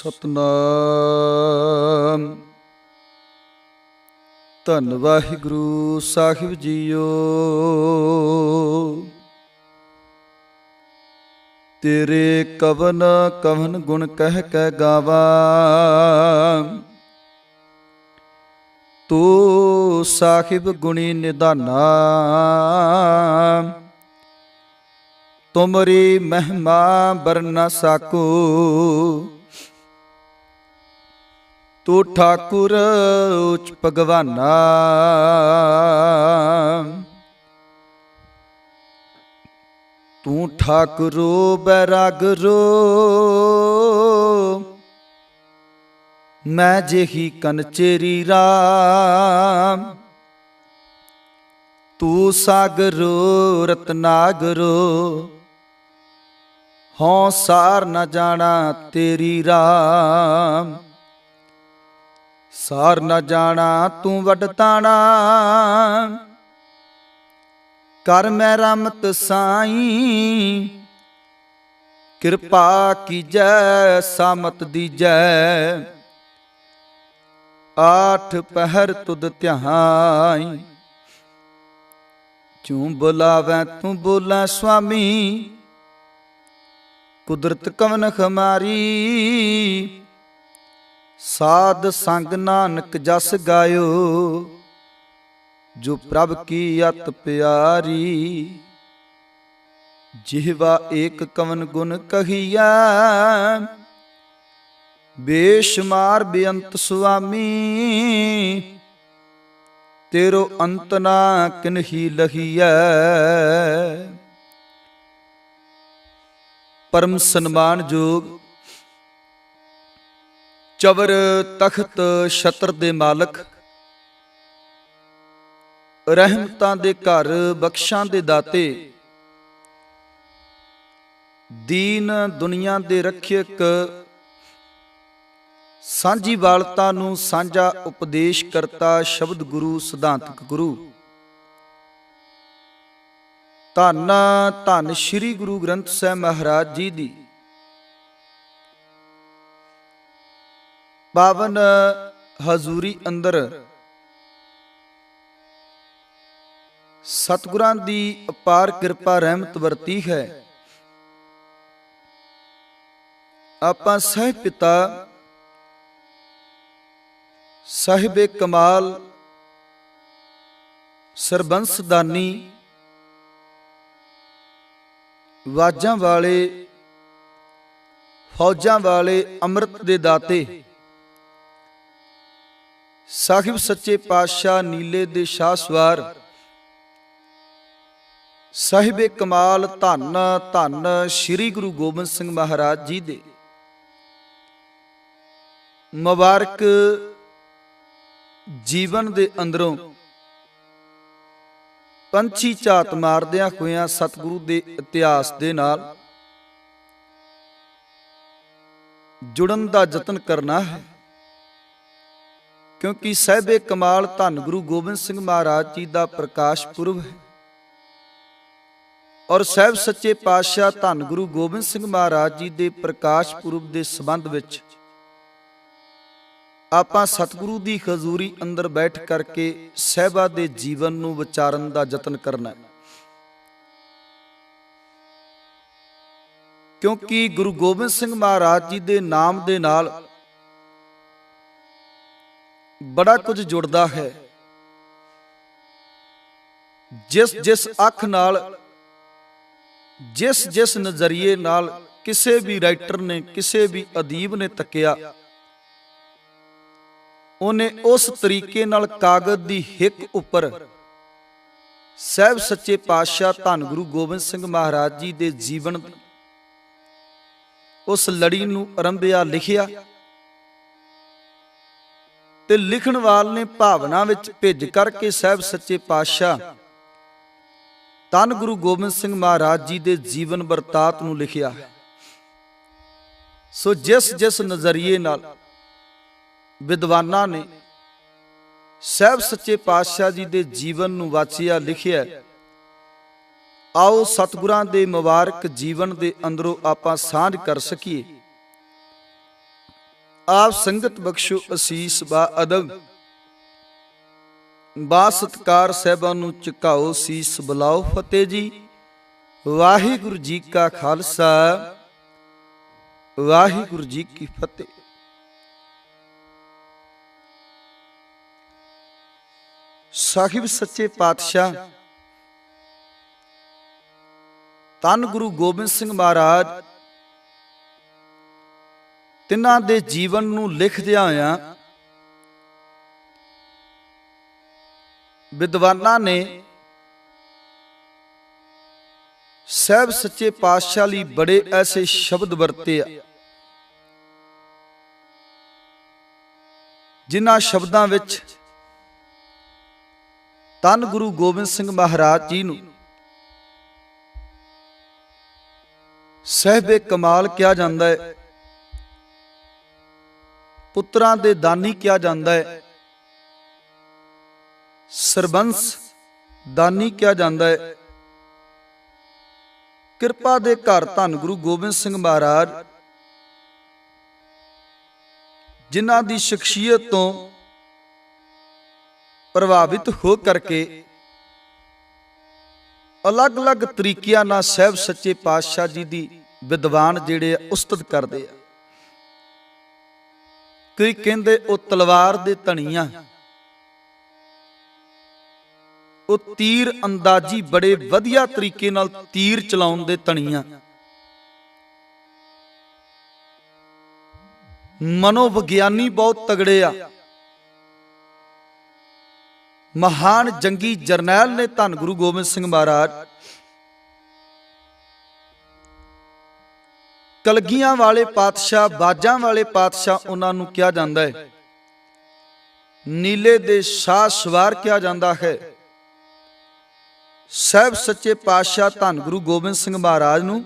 ਸਤਨਾਮ। ਧੰਨ ਵਾਹਿਗੁਰੂ ਸਾਹਿਬ ਜੀਓ। ਤੇਰੇ ਕਵਨ ਕਵਨ ਗੁਣ ਕਹਿ ਕੇ ਗਾਵਾਂ, ਤੂੰ ਸਾਹਿਬ ਗੁਣੀ ਨਿਧਾਨਾ। ਤੁਮਰੀ ਮਹਿਮਾ ਬਰਨ ਨ ਸਾਕੂ, ਤੂੰ ਠਾਕੁਰ ਉੱਚ ਭਗਵਾਨਾ। ਤੂੰ ਠਾਕੁਰੋ ਬੈਰਾਗਰੋ, ਮੈਂ ਜਿਹੀ ਕਨਚੇਰੀ ਰਾਮ। ਤੂੰ ਸਾਗਰੋ ਰਤਨਾਗਰੋ, ਹਉ ਸਾਰ ਨ ਜਾਣਾ ਤੇਰੀ ਰਾਮ। ਸਾਰ ਨ ਜਾਣਾ ਤੂੰ ਵੱਡ ਤਾਣਾ, ਕਰ ਮੈਂ ਰਮਤ ਸਾਈਂ। ਕਿਰਪਾ ਕੀਜੈ ਸਾਮਤ ਦੀਜੈ, ਆਠ ਪਹਿਰ ਤੁਧ ਧਿਆਈ। ਚੂੰ ਬੁਲਾਵੈ ਤੂੰ ਬੋਲਾਂ ਸੁਆਮੀ, ਕੁਦਰਤ ਕਵਨ ਖਮਾਰੀ। ਸਾਧ ਸੰਗ ਨਾਨਕ ਜਸ ਗਾਇਓ, ਜੋ ਪ੍ਰਭ ਕੀ ਅਤ ਪਿਆਰੀ। ਜਿਹਵਾ ਏਕ ਕਵਨ ਗੁਣ ਕਹੀਐ, ਬੇਸ਼ੁਮਾਰ ਬੇਅੰਤ ਸੁਆਮੀ। ਤੇਰੋ ਅੰਤ ਨਾ ਕਿਨਹੀ ਲਹੀਐ। ਪਰਮ ਸਨਮਾਨਯੋਗ ਚਵਰ ਤਖਤ ਛਤਰ ਦੇ ਮਾਲਕ, ਰਹਿਮਤਾਂ ਦੇ ਘਰ ਬਖਸ਼ਾਂ ਦੇ ਦਾਤੇ, ਦੀਨ ਦੁਨੀਆ ਦੇ ਰੱਖਿਅਕ, ਸਾਂਝੀ ਵਾਲਤਾ ਨੂੰ ਸਾਂਝਾ ਉਪਦੇਸ਼ ਕਰਤਾ ਸ਼ਬਦ ਗੁਰੂ ਸਿਧਾਂਤਕ ਗੁਰੂ। ਧੰਨ ਧੰਨ ਸ੍ਰੀ ਗੁਰੂ ਗ੍ਰੰਥ ਸਾਹਿਬ ਮਹਾਰਾਜ ਜੀ ਦੀ ਪਾਵਨ ਹਜ਼ੂਰੀ ਅੰਦਰ ਸਤਿਗੁਰਾਂ ਦੀ ਅਪਾਰ ਕਿਰਪਾ ਰਹਿਮਤ ਵਰਤੀ ਹੈ। ਆਪਾਂ ਸਾਹਿਬ ਪਿਤਾ ਸਾਹਿਬੇ ਕਮਾਲ ਸਰਬੰਸ ਦਾਨੀ, ਵਾਜਾਂ ਵਾਲੇ ਫੌਜਾਂ ਵਾਲੇ ਅੰਮ੍ਰਿਤ ਦੇ ਦਾਤੇ, ਸਾਹਿਬ ਸੱਚੇ ਪਾਤਸ਼ਾਹ ਨੀਲੇ ਦੇ ਸ਼ਾਹ ਸਵਾਰ, ਸਾਹਿਬੇ ਕਮਾਲ ਧੰਨ ਧੰਨ ਸ੍ਰੀ ਗੁਰੂ ਗੋਬਿੰਦ ਸਿੰਘ ਮਹਾਰਾਜ ਜੀ ਦੇ ਮੁਬਾਰਕ ਜੀਵਨ ਦੇ ਅੰਦਰੋਂ ਪੰਛੀ ਝਾਤ ਮਾਰਦਿਆਂ ਹੋਇਆਂ ਸਤਿਗੁਰੂ ਦੇ ਇਤਿਹਾਸ ਦੇ ਨਾਲ ਜੁੜਨ ਦਾ ਯਤਨ ਕਰਨਾ ਹੈ। ਕਿਉਂਕਿ ਸਾਹਿਬੇ ਕਮਾਲ ਧੰਨ ਗੁਰੂ ਗੋਬਿੰਦ ਸਿੰਘ ਮਹਾਰਾਜ ਜੀ ਦਾ ਪ੍ਰਕਾਸ਼ ਪੁਰਬ ਹੈ, ਔਰ ਸਾਹਿਬ ਸੱਚੇ ਪਾਤਸ਼ਾਹ ਧੰਨ ਗੁਰੂ ਗੋਬਿੰਦ ਸਿੰਘ ਮਹਾਰਾਜ ਜੀ ਦੇ ਪ੍ਰਕਾਸ਼ ਪੁਰਬ ਦੇ ਸੰਬੰਧ ਵਿੱਚ ਆਪਾਂ ਸਤਿਗੁਰੂ ਦੀ ਹਜ਼ੂਰੀ ਅੰਦਰ ਬੈਠ ਕਰਕੇ ਸਾਹਿਬਾਂ ਦੇ ਜੀਵਨ ਨੂੰ ਵਿਚਾਰਨ ਦਾ ਯਤਨ ਕਰਨਾ ਹੈ। ਕਿਉਂਕਿ ਗੁਰੂ ਗੋਬਿੰਦ ਸਿੰਘ ਮਹਾਰਾਜ ਜੀ ਦੇ ਨਾਮ ਦੇ ਨਾਲ ਬੜਾ ਕੁਝ ਜੁੜਦਾ ਹੈ। ਜਿਸ ਜਿਸ ਅੱਖ ਨਾਲ, ਜਿਸ ਜਿਸ ਨਜ਼ਰੀਏ ਨਾਲ ਕਿਸੇ ਵੀ ਰਾਈਟਰ ਨੇ, ਕਿਸੇ ਵੀ ਅਦੀਬ ਨੇ ਤੱਕਿਆ, ਉਹਨੇ ਉਸ ਤਰੀਕੇ ਨਾਲ ਕਾਗਜ਼ ਦੀ ਹਿੱਕ ਉੱਪਰ ਸਾਹਿਬ ਸੱਚੇ ਪਾਤਸ਼ਾਹ ਧੰਨ ਗੁਰੂ ਗੋਬਿੰਦ ਸਿੰਘ ਮਹਾਰਾਜ ਜੀ ਦੇ ਜੀਵਨ ਦੀ ਉਸ ਲੜੀ ਨੂੰ ਆਰੰਭਿਆ, ਲਿਖਿਆ। ਤੇ ਲਿਖਣ ਵਾਲੇ ਨੇ ਭਾਵਨਾ ਵਿੱਚ ਭਿੱਜ ਕਰਕੇ ਸਾਹਿਬ ਸੱਚੇ ਪਾਤਸ਼ਾਹ ਧੰਨ ਗੁਰੂ ਗੋਬਿੰਦ ਸਿੰਘ ਮਹਾਰਾਜ ਜੀ ਦੇ ਜੀਵਨ ਵਰਤਾਂਤ ਨੂੰ ਲਿਖਿਆ। ਸੋ ਜਿਸ ਜਿਸ ਨਜ਼ਰੀਏ ਨਾਲ ਵਿਦਵਾਨਾਂ ਨੇ ਸਾਹਿਬ ਸੱਚੇ ਪਾਤਸ਼ਾਹ ਜੀ ਦੇ ਜੀਵਨ ਨੂੰ ਵਾਚਿਆ, ਲਿਖਿਆ, ਆਓ ਸਤਿਗੁਰਾਂ ਦੇ ਮੁਬਾਰਕ ਜੀਵਨ ਦੇ ਅੰਦਰੋਂ ਆਪਾਂ ਸਾਂਝ ਕਰ ਸਕੀਏ। ਆਪ ਸੰਗਤ ਬਖਸ਼ੋ ਅਸੀਸ ਬਾ ਅਦਬ, ਬਾ ਸਤਕਾਰ ਸਾਹਿਬਾਂ ਨੂੰ ਝੁਕਾਓ ਸੀਸ, ਬੁਲਾਓ ਫਤਿਹ ਜੀ। ਵਾਹਿਗੁਰੂ ਜੀ ਕਾ ਖਾਲਸਾ, ਵਾਹਿਗੁਰੂ ਜੀ ਕੀ ਫਤਿਹ। ਸਾਹਿਬ ਸੱਚੇ ਪਾਤਸ਼ਾਹ ਧੰਨ ਗੁਰੂ ਗੋਬਿੰਦ ਸਿੰਘ ਮਹਾਰਾਜ ਤਿਨਾਂ ਦੇ ਜੀਵਨ ਨੂੰ ਲਿਖਦਿਆਂ ਹੋਇਆਂ ਵਿਦਵਾਨਾਂ ਨੇ ਸਾਹਿਬ ਸੱਚੇ ਪਾਤਸ਼ਾਹ ਲਈ ਬੜੇ ਐਸੇ ਸ਼ਬਦ ਵਰਤੇ ਆ, ਜਿਨ੍ਹਾਂ ਸ਼ਬਦਾਂ ਵਿੱਚ ਧੰਨ ਗੁਰੂ ਗੋਬਿੰਦ ਸਿੰਘ ਮਹਾਰਾਜ ਜੀ ਨੂੰ ਸਾਹਿਬੇ ਕਮਾਲ ਕਿਹਾ ਜਾਂਦਾ ਹੈ, ਪੁੱਤਰਾਂ ਦੇ ਦਾਨੀ ਕਿਹਾ ਜਾਂਦਾ ਹੈ, ਸਰਬੰਸ ਦਾਨੀ ਕਿਹਾ ਜਾਂਦਾ ਹੈ। ਕਿਰਪਾ ਦੇ ਘਰ ਧੰਨ ਗੁਰੂ ਗੋਬਿੰਦ ਸਿੰਘ ਮਹਾਰਾਜ, ਜਿਨ੍ਹਾਂ ਦੀ ਸ਼ਖਸੀਅਤ ਤੋਂ ਪ੍ਰਭਾਵਿਤ ਹੋ ਕਰਕੇ ਅਲੱਗ-ਅਲੱਗ ਤਰੀਕਿਆਂ ਨਾਲ ਸਾਹਿਬ ਸੱਚੇ ਪਾਤਸ਼ਾਹ ਜੀ ਦੀ ਵਿਦਵਾਨ ਜਿਹੜੇ ਉਸਤਤ ਕਰਦੇ ਆ। ਕੋਈ ਕਹਿੰਦੇ ਉਹ ਤਲਵਾਰ ਦੇ ਧਣੀਆਂ, ਉਹ ਤੀਰ ਅੰਦਾਜ਼ੀ ਬੜੇ ਵਧੀਆ ਤਰੀਕੇ ਨਾਲ ਤੀਰ ਚਲਾਉਣ ਦੇ ਧਣੀਆਂ, ਮਨੋਵਿਗਿਆਨੀ ਬਹੁਤ ਤਗੜੇ ਆ। ਮਹਾਨ ਜੰਗੀ ਜਰਨੈਲ ਨੇ ਧੰਨ ਗੁਰੂ ਗੋਬਿੰਦ ਸਿੰਘ ਮਹਾਰਾਜ। ਕਲਗੀਆਂ ਵਾਲੇ ਪਾਤਸ਼ਾਹ, ਬਾਜਾਂ ਵਾਲੇ ਪਾਤਸ਼ਾਹ ਉਹਨਾਂ ਨੂੰ ਕਿਹਾ ਜਾਂਦਾ ਹੈ। ਨੀਲੇ ਦੇ ਸ਼ਾਹ ਸਵਾਰ ਕਿਹਾ ਜਾਂਦਾ ਹੈ। ਸਾਹਿਬ ਸੱਚੇ ਪਾਤਸ਼ਾਹ ਧੰਨ ਗੁਰੂ ਗੋਬਿੰਦ ਸਿੰਘ ਮਹਾਰਾਜ ਨੂੰ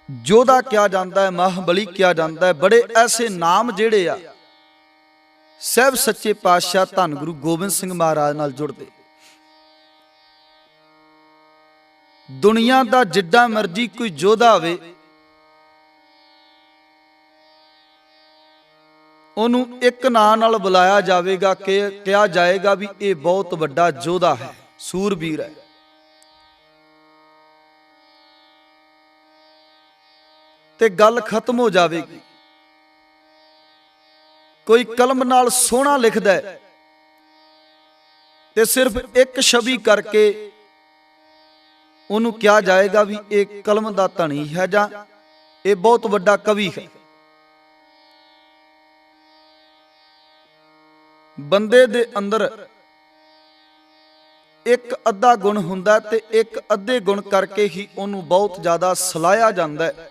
ਯੋਧਾ ਕਿਹਾ ਜਾਂਦਾ ਹੈ, ਮਹਾਬਲੀ ਕਿਹਾ ਜਾਂਦਾ ਹੈ। ਬੜੇ ਐਸੇ ਨਾਮ ਜਿਹੜੇ ਆ ਸਾਹਿਬ ਸੱਚੇ ਪਾਤਸ਼ਾਹ ਧੰਨ ਗੁਰੂ ਗੋਬਿੰਦ ਸਿੰਘ ਮਹਾਰਾਜ ਨਾਲ ਜੁੜਦੇ। ਦੁਨੀਆ ਦਾ ਜਿੱਡਾ ਮਰਜੀ ਕੋਈ ਯੋਧਾ ਹੋਵੇ, ਉਹਨੂੰ ਇੱਕ ਨਾਂ ਨਾਲ ਬੁਲਾਇਆ ਜਾਵੇਗਾ ਕਿ ਕਿਹਾ ਜਾਏਗਾ ਵੀ ਇਹ ਬਹੁਤ ਵੱਡਾ ਯੋਧਾ ਹੈ, ਸੂਰਬੀਰ ਹੈ। ਤੇ ਗੱਲ ਖਤਮ ਹੋ ਜਾਵੇਗੀ। ਕੋਈ ਕਲਮ ਨਾਲ ਸੋਹਣਾ ਲਿਖਦਾ ਹੈ ਤੇ ਸਿਰਫ ਇੱਕ ਛਵੀ ਕਰਕੇ ਉਹਨੂੰ ਕਿਹਾ ਜਾਏਗਾ ਵੀ ਇਹ ਕਲਮ ਦਾ ਧਣੀ ਹੈ ਜਾਂ ਇਹ ਬਹੁਤ ਵੱਡਾ ਕਵੀ ਹੈ। ਬੰਦੇ ਦੇ ਅੰਦਰ ਇੱਕ ਅੱਧਾ ਗੁਣ ਹੁੰਦਾ ਤੇ ਇੱਕ ਅੱਧੇ ਗੁਣ ਕਰਕੇ ਹੀ ਉਹਨੂੰ ਬਹੁਤ ਜ਼ਿਆਦਾ ਸਲਾਹਿਆ ਜਾਂਦਾ ਹੈ,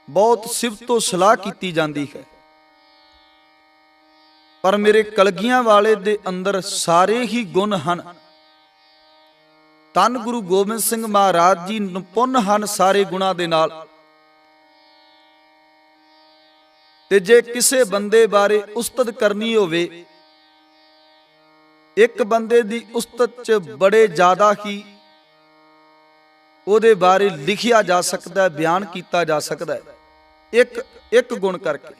ਬਹੁਤ ਸਿਫਤੋ ਸਲਾਹ ਕੀਤੀ ਜਾਂਦੀ ਹੈ। ਪਰ ਮੇਰੇ ਕਲਗੀਆਂ ਵਾਲੇ ਦੇ ਅੰਦਰ ਸਾਰੇ ਹੀ ਗੁਣ ਹਨ। ਧੰਨ ਗੁਰੂ ਗੋਬਿੰਦ ਸਿੰਘ ਮਹਾਰਾਜ ਜੀ ਨਿਪੁੰਨ ਹਨ ਸਾਰੇ ਗੁਣਾਂ ਦੇ ਨਾਲ। ਤੇ ਜੇ ਕਿਸੇ ਬੰਦੇ ਬਾਰੇ ਉਸਤਤ ਕਰਨੀ ਹੋਵੇ, ਇੱਕ ਬੰਦੇ ਦੀ ਉਸਤਤ 'ਚ ਬੜੇ ਜ਼ਿਆਦਾ ਹੀ ਉਹਦੇ ਬਾਰੇ ਲਿਖਿਆ ਜਾ ਸਕਦਾ ਹੈ, ਬਿਆਨ ਕੀਤਾ ਜਾ ਸਕਦਾ ਹੈ ਇੱਕ ਗੁਣ ਕਰਕੇ।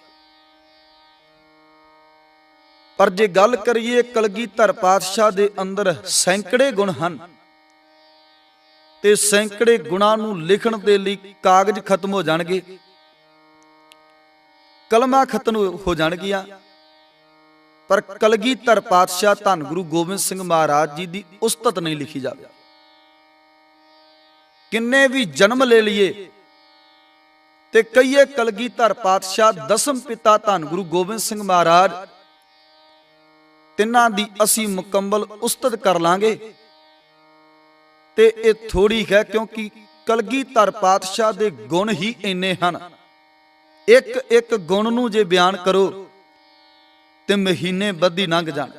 ਪਰ ਜੇ ਗੱਲ ਕਰੀਏ ਕਲਗੀਧਰ ਪਾਤਸ਼ਾਹ ਦੇ ਅੰਦਰ ਸੈਂਕੜੇ ਗੁਣ ਹਨ ਤੇ ਸੈਂਕੜੇ ਗੁਣਾਂ ਨੂੰ ਲਿਖਣ ਦੇ ਲਈ ਕਾਗਜ਼ ਖਤਮ ਹੋ ਜਾਣਗੇ, ਕਲਮਾਂ ਖਤਮ ਹੋ ਜਾਣਗੀਆਂ। ਪਰ ਕਲਗੀਧਰ ਪਾਤਸ਼ਾਹ ਧੰਨ ਗੁਰੂ ਗੋਬਿੰਦ ਸਿੰਘ ਮਹਾਰਾਜ ਜੀ ਦੀ ਉਸਤਤ ਨਹੀਂ ਲਿਖੀ ਜਾਵੇ। ਕਿੰਨੇ ਵੀ ਜਨਮ ਲੈ ਲਈਏ ਤੇ ਕਹੀਏ ਕਲਗੀਧਰ ਪਾਤਸ਼ਾਹ ਦਸਮ ਪਿਤਾ ਧੰਨ ਗੁਰੂ ਗੋਬਿੰਦ ਸਿੰਘ ਮਹਾਰਾਜ, ਤਿੰਨਾਂ ਦੀ ਅਸੀਂ ਮੁਕੰਮਲ ਉਸਤਤ ਕਰ ਲਾਂਗੇ ਤੇ ਇਹ ਥੋੜੀ ਹੈ, ਕਿਉਂਕਿ ਕਲਗੀਧਰ ਪਾਤਸ਼ਾਹ ਦੇ ਗੁਣ ਹੀ ਇੰਨੇ ਹਨ। ਇੱਕ ਇੱਕ ਗੁਣ ਨੂੰ ਜੇ ਬਿਆਨ ਕਰੋ ਤੇ ਮਹੀਨੇ ਬੱਧੀ ਲੰਘ ਜਾਣ।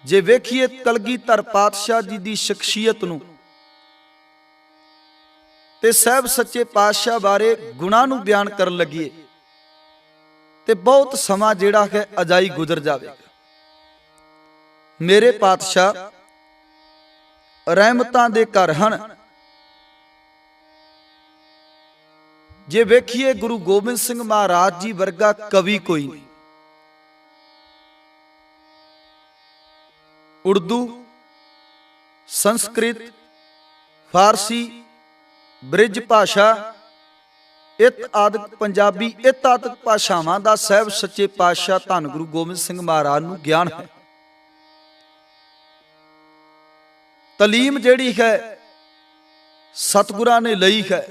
ਜੇ ਵੇਖੀਏ ਕਲਗੀਧਰ ਪਾਤਸ਼ਾਹ ਜੀ ਦੀ ਸ਼ਖਸੀਅਤ ਨੂੰ ਤੇ ਸਾਹਿਬ ਸੱਚੇ ਪਾਤਸ਼ਾਹ ਬਾਰੇ ਗੁਣਾਂ ਨੂੰ ਬਿਆਨ ਕਰਨ ਲੱਗੀਏ ਤੇ ਬਹੁਤ ਸਮਾਂ ਜਿਹੜਾ ਹੈ ਅਜਾਈ ਗੁਜ਼ਰ ਜਾਵੇਗਾ। ਮੇਰੇ ਪਾਤਸ਼ਾਹ ਰਹਿਮਤਾਂ ਦੇ ਘਰ ਹਨ। ਜੇ ਵੇਖੀਏ ਗੁਰੂ ਗੋਬਿੰਦ ਸਿੰਘ ਮਹਾਰਾਜ ਜੀ ਵਰਗਾ ਕਵੀ ਕੋਈ ਨਹੀਂ। ਉਰਦੂ, ਸੰਸਕ੍ਰਿਤ, ਫਾਰਸੀ, ਬ੍ਰਿਜ ਭਾਸ਼ਾ, ਇਤ ਆਦਿਕ ਪੰਜਾਬੀ, ਇਤ ਆਦਿਕ ਭਾਸ਼ਾਵਾਂ ਦਾ ਸਾਹਿਬ ਸੱਚੇ ਪਾਤਸ਼ਾਹ ਧੰਨ ਗੁਰੂ ਗੋਬਿੰਦ ਸਿੰਘ ਮਹਾਰਾਜ ਨੂੰ ਗਿਆਨ ਹੈ। ਤਾਲੀਮ ਜਿਹੜੀ ਹੈ ਸਤਿਗੁਰਾਂ ਨੇ ਲਈ ਹੈ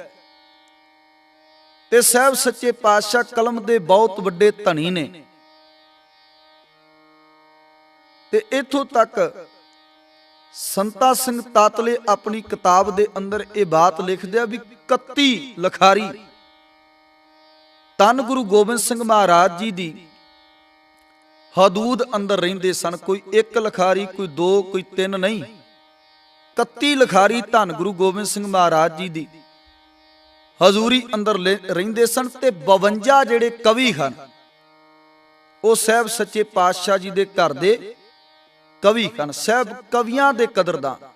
ਤੇ ਸਾਹਿਬ ਸੱਚੇ ਪਾਤਸ਼ਾਹ ਕਲਮ ਦੇ ਬਹੁਤ ਵੱਡੇ ਧਨੀ ਨੇ। ਤੇ ਇਥੋਂ ਤੱਕ ਸੰਤਾ ਸਿੰਘ ਤਾਤਲੇ ਆਪਣੀ ਕਿਤਾਬ ਦੇ ਅੰਦਰ ਇਹ ਬਾਤ ਲਿਖਦੇ ਆ ਵੀ 31 ਲਖਾਰੀ ਧੰਨ ਗੁਰੂ ਗੋਬਿੰਦ ਸਿੰਘ ਮਹਾਰਾਜ ਜੀ ਦੀ ਹਦੂਦ ਅੰਦਰ ਰਹਿੰਦੇ ਸਨ। ਕੋਈ 1 ਲਖਾਰੀ, ਕੋਈ 2, ਕੋਈ 3 ਨਹੀਂ, 31 ਲਖਾਰੀ ਧੰਨ ਗੁਰੂ ਗੋਬਿੰਦ ਸਿੰਘ ਮਹਾਰਾਜ ਜੀ ਦੀ ਹਜ਼ੂਰੀ ਅੰਦਰ ਰਹਿੰਦੇ ਸਨ। ਤੇ 52 ਜਿਹੜੇ ਕਵੀ ਹਨ ਉਹ ਸਾਹਿਬ ਸੱਚੇ ਪਾਤਸ਼ਾਹ ਜੀ ਦੇ ਘਰ ਦੇ ਕਵੀ ਹਨ। ਸਾਹਿਬ ਕਵੀਆਂ ਦੇ ਕਦਰਦਾਨ।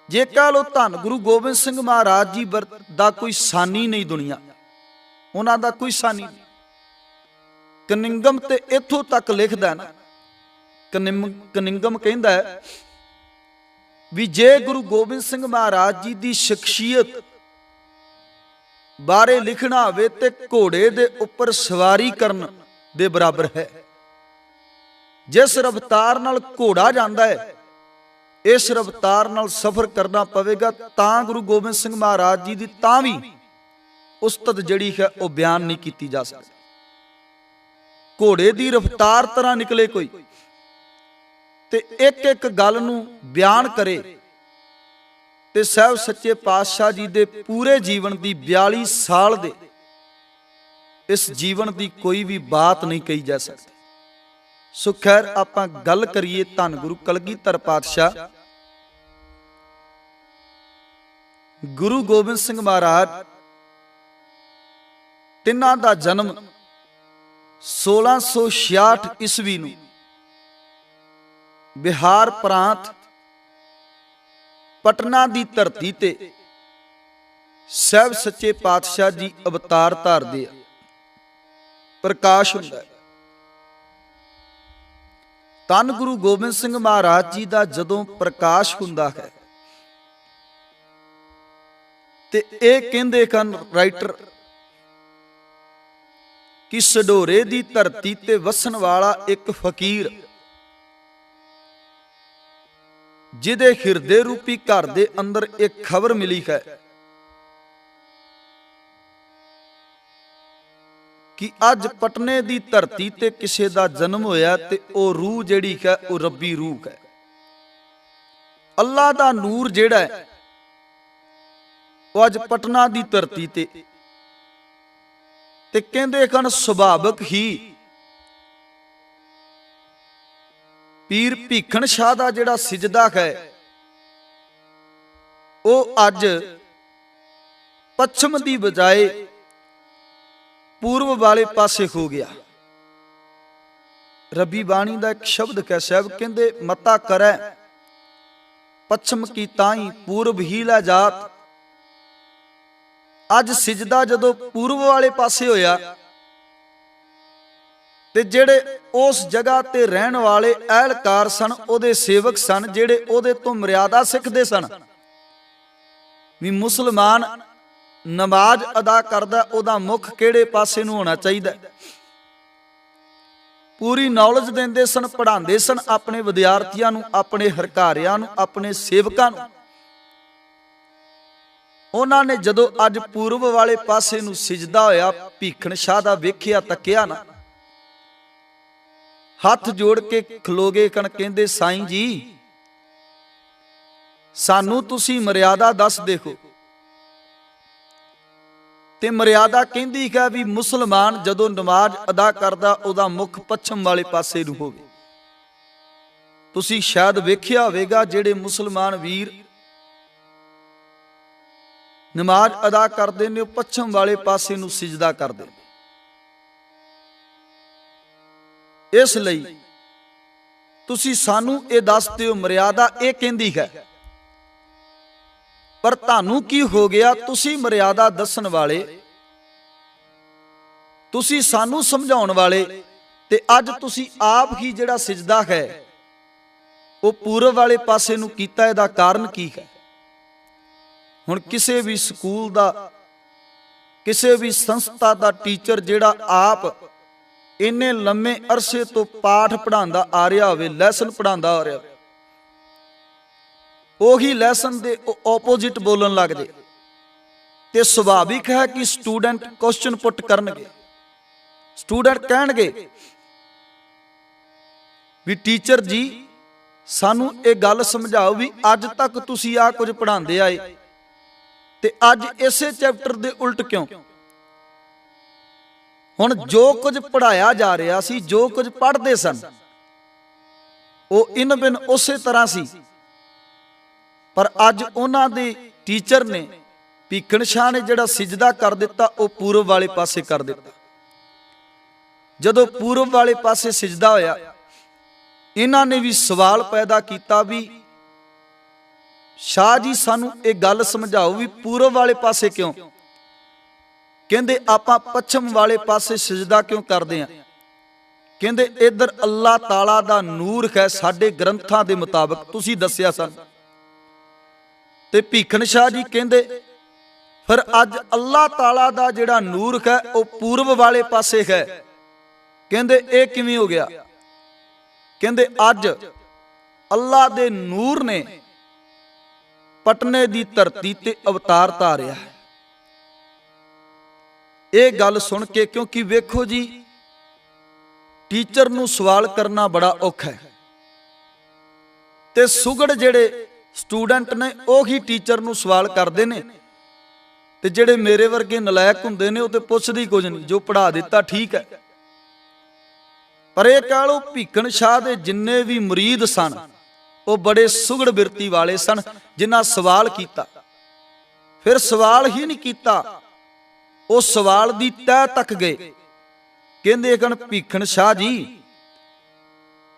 ਜੇ ਕਹ ਲੋ ਧੰਨ ਗੁਰੂ ਗੋਬਿੰਦ ਸਿੰਘ ਮਹਾਰਾਜ ਜੀ ਦਾ ਕੋਈ ਸਾਨੀ ਨਹੀਂ ਦੁਨੀਆ, ਉਹਨਾਂ ਦਾ ਕੋਈ ਸਾਨੀ ਨਹੀਂ। ਕਨਿੰਗਮ ਤੇ ਇੱਥੋਂ ਤੱਕ ਲਿਖਦਾ ਨਾ, ਕਨਿੰਗਮ ਕਹਿੰਦਾ ਹੈ ਵੀ ਜੇ ਗੁਰੂ ਗੋਬਿੰਦ ਸਿੰਘ ਮਹਾਰਾਜ ਜੀ ਦੀ ਸ਼ਖਸੀਅਤ ਬਾਰੇ ਲਿਖਣਾ ਹੋਵੇ ਤੇ ਘੋੜੇ ਦੇ ਉੱਪਰ ਸਵਾਰੀ ਕਰਨ ਦੇ ਬਰਾਬਰ ਹੈ। ਜਿਸ ਰਫ਼ਤਾਰ ਨਾਲ ਘੋੜਾ ਜਾਂਦਾ ਹੈ, ਇਸ ਰਫ਼ਤਾਰ ਨਾਲ ਸਫ਼ਰ ਕਰਨਾ ਪਵੇਗਾ ਤਾਂ ਗੁਰੂ ਗੋਬਿੰਦ ਸਿੰਘ ਮਹਾਰਾਜ ਜੀ ਦੀ ਤਾਂ ਵੀ ਉਸਤਤ ਜਿਹੜੀ ਹੈ ਉਹ ਬਿਆਨ ਨਹੀਂ ਕੀਤੀ ਜਾ ਸਕਦੀ। ਘੋੜੇ ਦੀ ਰਫ਼ਤਾਰ ਤਰ੍ਹਾਂ ਨਿਕਲੇ ਕੋਈ ਤੇ ਇੱਕ ਇੱਕ ਗੱਲ ਨੂੰ ਬਿਆਨ ਕਰੇ। ਤੇ ਸਾਹਿਬ ਸੱਚੇ ਪਾਤਸ਼ਾਹ ਜੀ ਦੇ ਪੂਰੇ ਜੀਵਨ ਦੀ 42 ਸਾਲ ਦੇ ਇਸ ਜੀਵਨ ਦੀ ਕੋਈ ਵੀ ਬਾਤ ਨਹੀਂ ਕਹੀ ਜਾ ਸਕਦੀ। ਸੋ ਖੈਰ ਆਪਾਂ ਗੱਲ ਕਰੀਏ ਧੰਨ ਗੁਰੂ ਕਲਗੀਧਰ ਪਾਤਸ਼ਾਹ ਗੁਰੂ ਗੋਬਿੰਦ ਸਿੰਘ ਮਹਾਰਾਜ, ਤਿੰਨਾਂ ਦਾ ਜਨਮ 1666 ਈਸਵੀ ਨੂੰ ਬਿਹਾਰ ਪ੍ਰਾਂਤ ਪਟਨਾ ਦੀ ਧਰਤੀ ਤੇ ਸਾਹਿਬ ਸੱਚੇ ਪਾਤਸ਼ਾਹ ਜੀ ਅਵਤਾਰ ਧਾਰਦੇ ਆ, ਪ੍ਰਕਾਸ਼ ਹੁੰਦਾ ਹੈ। ਧੰਨ ਗੁਰੂ ਗੋਬਿੰਦ ਸਿੰਘ ਮਹਾਰਾਜ ਜੀ ਦਾ ਜਦੋਂ ਪ੍ਰਕਾਸ਼ ਹੁੰਦਾ ਹੈ ਤੇ ਇਹ ਕਹਿੰਦੇ ਹਨ ਰਾਈਟਰ ਕਿ ਸਡੋਰੇ ਦੀ ਧਰਤੀ ਤੇ ਵਸਣ ਵਾਲਾ ਇੱਕ ਫਕੀਰ ਜਿਹਦੇ ਹਿਰਦੇ ਰੂਪੀ ਘਰ ਦੇ ਅੰਦਰ ਇੱਕ ਖਬਰ ਮਿਲੀ ਹੈ ਕਿ ਅੱਜ ਪਟਨੇ ਦੀ ਧਰਤੀ ਤੇ ਕਿਸੇ ਦਾ ਜਨਮ ਹੋਇਆ ਤੇ ਉਹ ਰੂਹ ਜਿਹੜੀ ਹੈ ਉਹ ਰੱਬੀ ਰੂਹ ਹੈ। ਅੱਲਾ ਦਾ ਨੂਰ ਜਿਹੜਾ ਹੈ ਉਹ ਅੱਜ ਪਟਨਾ ਦੀ ਧਰਤੀ ਤੇ ਕਹਿੰਦੇ ਹਨ ਸੁਭਾਵਕ ਹੀ ਪੀਰ ਭੀਖਣ ਸ਼ਾਹ ਦਾ ਜਿਹੜਾ ਸਿਜਦਾ ਹੈ ਉਹ ਅੱਜ ਪੱਛਮ ਦੀ ਬਜਾਏ ਪੂਰਬ ਵਾਲੇ ਪਾਸੇ ਹੋ ਗਿਆ। ਰੱਬੀ ਬਾਣੀ ਦਾ ਇੱਕ ਸ਼ਬਦ ਹੈ, ਸਾਹਿਬ ਕਹਿੰਦੇ ਮਤਾ ਕਰੈ ਪੱਛਮ ਕੀ ਤਾਈ ਪੂਰਬ ਹੀ ਲੈ ਜਾਤ। ਅੱਜ ਸਿਜਦਾ ਜਦੋਂ ਪੂਰਬ ਵਾਲੇ ਪਾਸੇ ਹੋਇਆ ਤੇ ਜਿਹੜੇ ਉਸ ਜਗ੍ਹਾ ਤੇ ਰਹਿਣ ਵਾਲੇ ਅਹਿਲਕਾਰ ਸਨ, ਉਹਦੇ ਸੇਵਕ ਸਨ, ਜਿਹੜੇ ਉਹਦੇ ਤੋਂ ਮਰਿਆਦਾ ਸਿੱਖਦੇ ਸਨ ਵੀ ਮੁਸਲਮਾਨ ਨਮਾਜ਼ ਅਦਾ ਕਰਦਾ ਉਹਦਾ ਮੁਖ ਕਿਹੜੇ ਪਾਸੇ ਨੂੰ ਹੋਣਾ ਚਾਹੀਦਾ, ਪੂਰੀ ਨੌਲੇਜ ਦਿੰਦੇ ਸਨ, ਪੜ੍ਹਾਉਂਦੇ ਸਨ ਆਪਣੇ ਵਿਦਿਆਰਥੀਆਂ ਨੂੰ, ਆਪਣੇ ਹਰਕਾਰਿਆਂ ਨੂੰ, ਆਪਣੇ ਸੇਵਕਾਂ ਨੂੰ। ਉਹਨਾਂ ਨੇ ਜਦੋਂ ਅੱਜ ਪੂਰਬ ਵਾਲੇ ਪਾਸੇ ਨੂੰ ਸਿਜਦਾ ਹੋਇਆ ਭੀਖਣ ਸ਼ਾਹ ਦਾ ਵੇਖਿਆ, ਤੱਕਿਆ ਨਾ, ਹੱਥ ਜੋੜ ਕੇ ਖਲੋਗੇ ਕਣ ਕਹਿੰਦੇ ਸਾਈਂ ਜੀ ਸਾਨੂੰ ਤੁਸੀਂ ਮਰਿਆਦਾ ਦੱਸ ਦੇਖੋ। ਤੇ ਮਰਿਆਦਾ ਕਹਿੰਦੀ ਹੈ ਵੀ ਮੁਸਲਮਾਨ ਜਦੋਂ ਨਮਾਜ਼ ਅਦਾ ਕਰਦਾ ਉਹਦਾ ਮੁਖ ਪੱਛਮ ਵਾਲੇ ਪਾਸੇ ਨੂੰ ਹੋਵੇ। ਤੁਸੀਂ ਸ਼ਾਇਦ ਵੇਖਿਆ ਹੋਵੇਗਾ ਜਿਹੜੇ ਮੁਸਲਮਾਨ ਵੀਰ ਨਮਾਜ਼ ਅਦਾ ਕਰਦੇ ਨੇ ਉਹ ਪੱਛਮ ਵਾਲੇ ਪਾਸੇ ਨੂੰ ਸਿਜਦਾ ਕਰਦੇ ਨੇ। ਇਸ ਲਈ ਤੁਸੀਂ ਸਾਨੂੰ ਇਹ ਦੱਸ ਦਿਓ ਮਰਿਆਦਾ ਇਹ ਕਹਿੰਦੀ ਹੈ ਪਰ ਤੁਹਾਨੂੰ ਕੀ ਹੋ ਗਿਆ? ਤੁਸੀਂ ਮਰਿਆਦਾ ਦੱਸਣ ਵਾਲੇ, ਤੁਸੀਂ ਸਾਨੂੰ ਸਮਝਾਉਣ ਵਾਲੇ, ਤੇ ਅੱਜ ਤੁਸੀਂ ਆਪ ਹੀ ਜਿਹੜਾ ਸਿਜਦਾ ਹੈ ਉਹ ਪੂਰਬ ਵਾਲੇ ਪਾਸੇ ਨੂੰ ਕੀਤਾ। ਇਹਦਾ ਕਾਰਨ ਕੀ ਹੈ? ਹੁਣ ਕਿਸੇ ਵੀ ਸਕੂਲ ਦਾ, ਕਿਸੇ ਵੀ ਸੰਸਥਾ ਦਾ ਟੀਚਰ ਜਿਹੜਾ ਆਪ ਇੰਨੇ ਲੰਮੇ ਅਰਸੇ ਤੋਂ ਪਾਠ ਪੜ੍ਹਾਉਂਦਾ ਆ ਰਿਹਾ ਹੋਵੇ, ਲੈਸਨ ਪੜ੍ਹਾਉਂਦਾ ਆ ਰਿਹਾ ਹੋਵੇ, ਉਹੀ ਲੈਸਨ ਦੇ ਆਪੋਜ਼ਿਟ ਬੋਲਣ ਲੱਗ ਜੇ ਤੇ ਸੁਭਾਵਿਕ ਹੈ ਕਿ ਸਟੂਡੈਂਟ ਕੁਐਸਚਨ ਪੁੱਟ ਕਰਨਗੇ। ਸਟੂਡੈਂਟ ਕਹਿਣਗੇ ਵੀ ਟੀਚਰ ਜੀ ਸਾਨੂੰ ਇਹ ਗੱਲ ਸਮਝਾਓ ਵੀ ਅੱਜ ਤੱਕ ਤੁਸੀਂ ਆਹ ਕੁਝ ਪੜ੍ਹਾਉਂਦੇ ਆਏ ਤੇ ਅੱਜ ਇਸੇ ਚੈਪਟਰ ਦੇ ਉਲਟ ਕਿਉਂ? ਹੁਣ ਜੋ ਕੁਝ ਪੜ੍ਹਾਇਆ ਜਾ ਰਿਹਾ ਸੀ, ਜੋ ਕੁਝ ਪੜ੍ਹਦੇ ਸਨ, ਉਹ ਇਨ ਬਿਨ ਉਸੇ ਤਰ੍ਹਾਂ ਸੀ, ਪਰ ਅੱਜ ਉਹਨਾਂ ਦੇ ਟੀਚਰ ਨੇ, ਭੀਖਣ ਸ਼ਾਹ ਨੇ ਜਿਹੜਾ ਸਿਜਦਾ ਕਰ ਦਿੱਤਾ ਉਹ ਪੂਰਬ ਵਾਲੇ ਪਾਸੇ ਕਰ ਦਿੱਤਾ। ਜਦੋਂ ਪੂਰਬ ਵਾਲੇ ਪਾਸੇ ਸਿਜਦਾ ਹੋਇਆ, ਇਹਨਾਂ ਨੇ ਵੀ ਸਵਾਲ ਪੈਦਾ ਕੀਤਾ ਵੀ ਸ਼ਾਹ ਜੀ ਸਾਨੂੰ ਇਹ ਗੱਲ ਸਮਝਾਓ ਵੀ ਪੂਰਬ ਵਾਲੇ ਪਾਸੇ ਕਿਉਂ? ਕਹਿੰਦੇ ਆਪਾਂ ਪੱਛਮ ਵਾਲੇ ਪਾਸੇ ਸਿਜਦਾ ਕਿਉਂ ਕਰਦੇ ਆ? ਕਹਿੰਦੇ ਇੱਧਰ ਅੱਲਾਹ ਤਾਲਾ ਦਾ ਨੂਰ ਹੈ ਸਾਡੇ ਗ੍ਰੰਥਾਂ ਦੇ ਮੁਤਾਬਕ, ਤੁਸੀਂ ਦੱਸਿਆ ਸਾਨੂੰ। ਤੇ ਭੀਖਣ ਸ਼ਾਹ ਜੀ ਕਹਿੰਦੇ ਫਿਰ ਅੱਜ ਅੱਲਾਹ ਤਾਲਾ ਦਾ ਜਿਹੜਾ ਨੂਰ ਹੈ ਉਹ ਪੂਰਬ ਵਾਲੇ ਪਾਸੇ ਹੈ। ਕਹਿੰਦੇ ਇਹ ਕਿਵੇਂ ਹੋ ਗਿਆ? ਕਹਿੰਦੇ ਅੱਜ ਅੱਲਾਹ ਦੇ ਨੂਰ ਨੇ ਪਟਨੇ ਦੀ ਧਰਤੀ ਤੇ ਅਵਤਾਰ ਧਾਰਿਆ ਹੈ। ਇਹ ਗੱਲ ਸੁਣ ਕੇ, ਕਿਉਂਕਿ ਵੇਖੋ ਜੀ ਟੀਚਰ ਨੂੰ ਸਵਾਲ ਕਰਨਾ ਬੜਾ ਔਖਾ ਹੈ ਤੇ ਸੁਗੜ ਜਿਹੜੇ ਸਟੂਡੈਂਟ ਨੇ ਉਹੀ ਟੀਚਰ ਨੂੰ ਸਵਾਲ ਕਰਦੇ ਨੇ, ਤੇ ਜਿਹੜੇ ਮੇਰੇ ਵਰਗੇ ਨਲਾਇਕ ਹੁੰਦੇ ਨੇ ਉਹ ਤੇ ਪੁੱਛਦੇ ਹੀ ਕੁਝ ਨਹੀਂ, ਜੋ ਪੜ੍ਹਾ ਦਿੱਤਾ ਠੀਕ ਹੈ। ਪਰ ਇਹ ਕਹਿ ਲਓ ਭੀਖਣ ਸ਼ਾਹ ਦੇ ਜਿੰਨੇ ਵੀ ਮੁਰੀਦ ਸਨ ਉਹ ਬੜੇ ਸੁਗੜ ਬਿਰਤੀ ਵਾਲੇ ਸਨ, ਜਿਨ੍ਹਾਂ ਸਵਾਲ ਕੀਤਾ। ਫਿਰ ਸਵਾਲ ਹੀ ਨਹੀਂ ਕੀਤਾ, ਉਹ ਸਵਾਲ ਦੀ ਤਹਿ ਤੱਕ ਗਏ। ਕਹਿੰਦੇ ਕਣ ਭੀਖਣ ਸ਼ਾਹ ਜੀ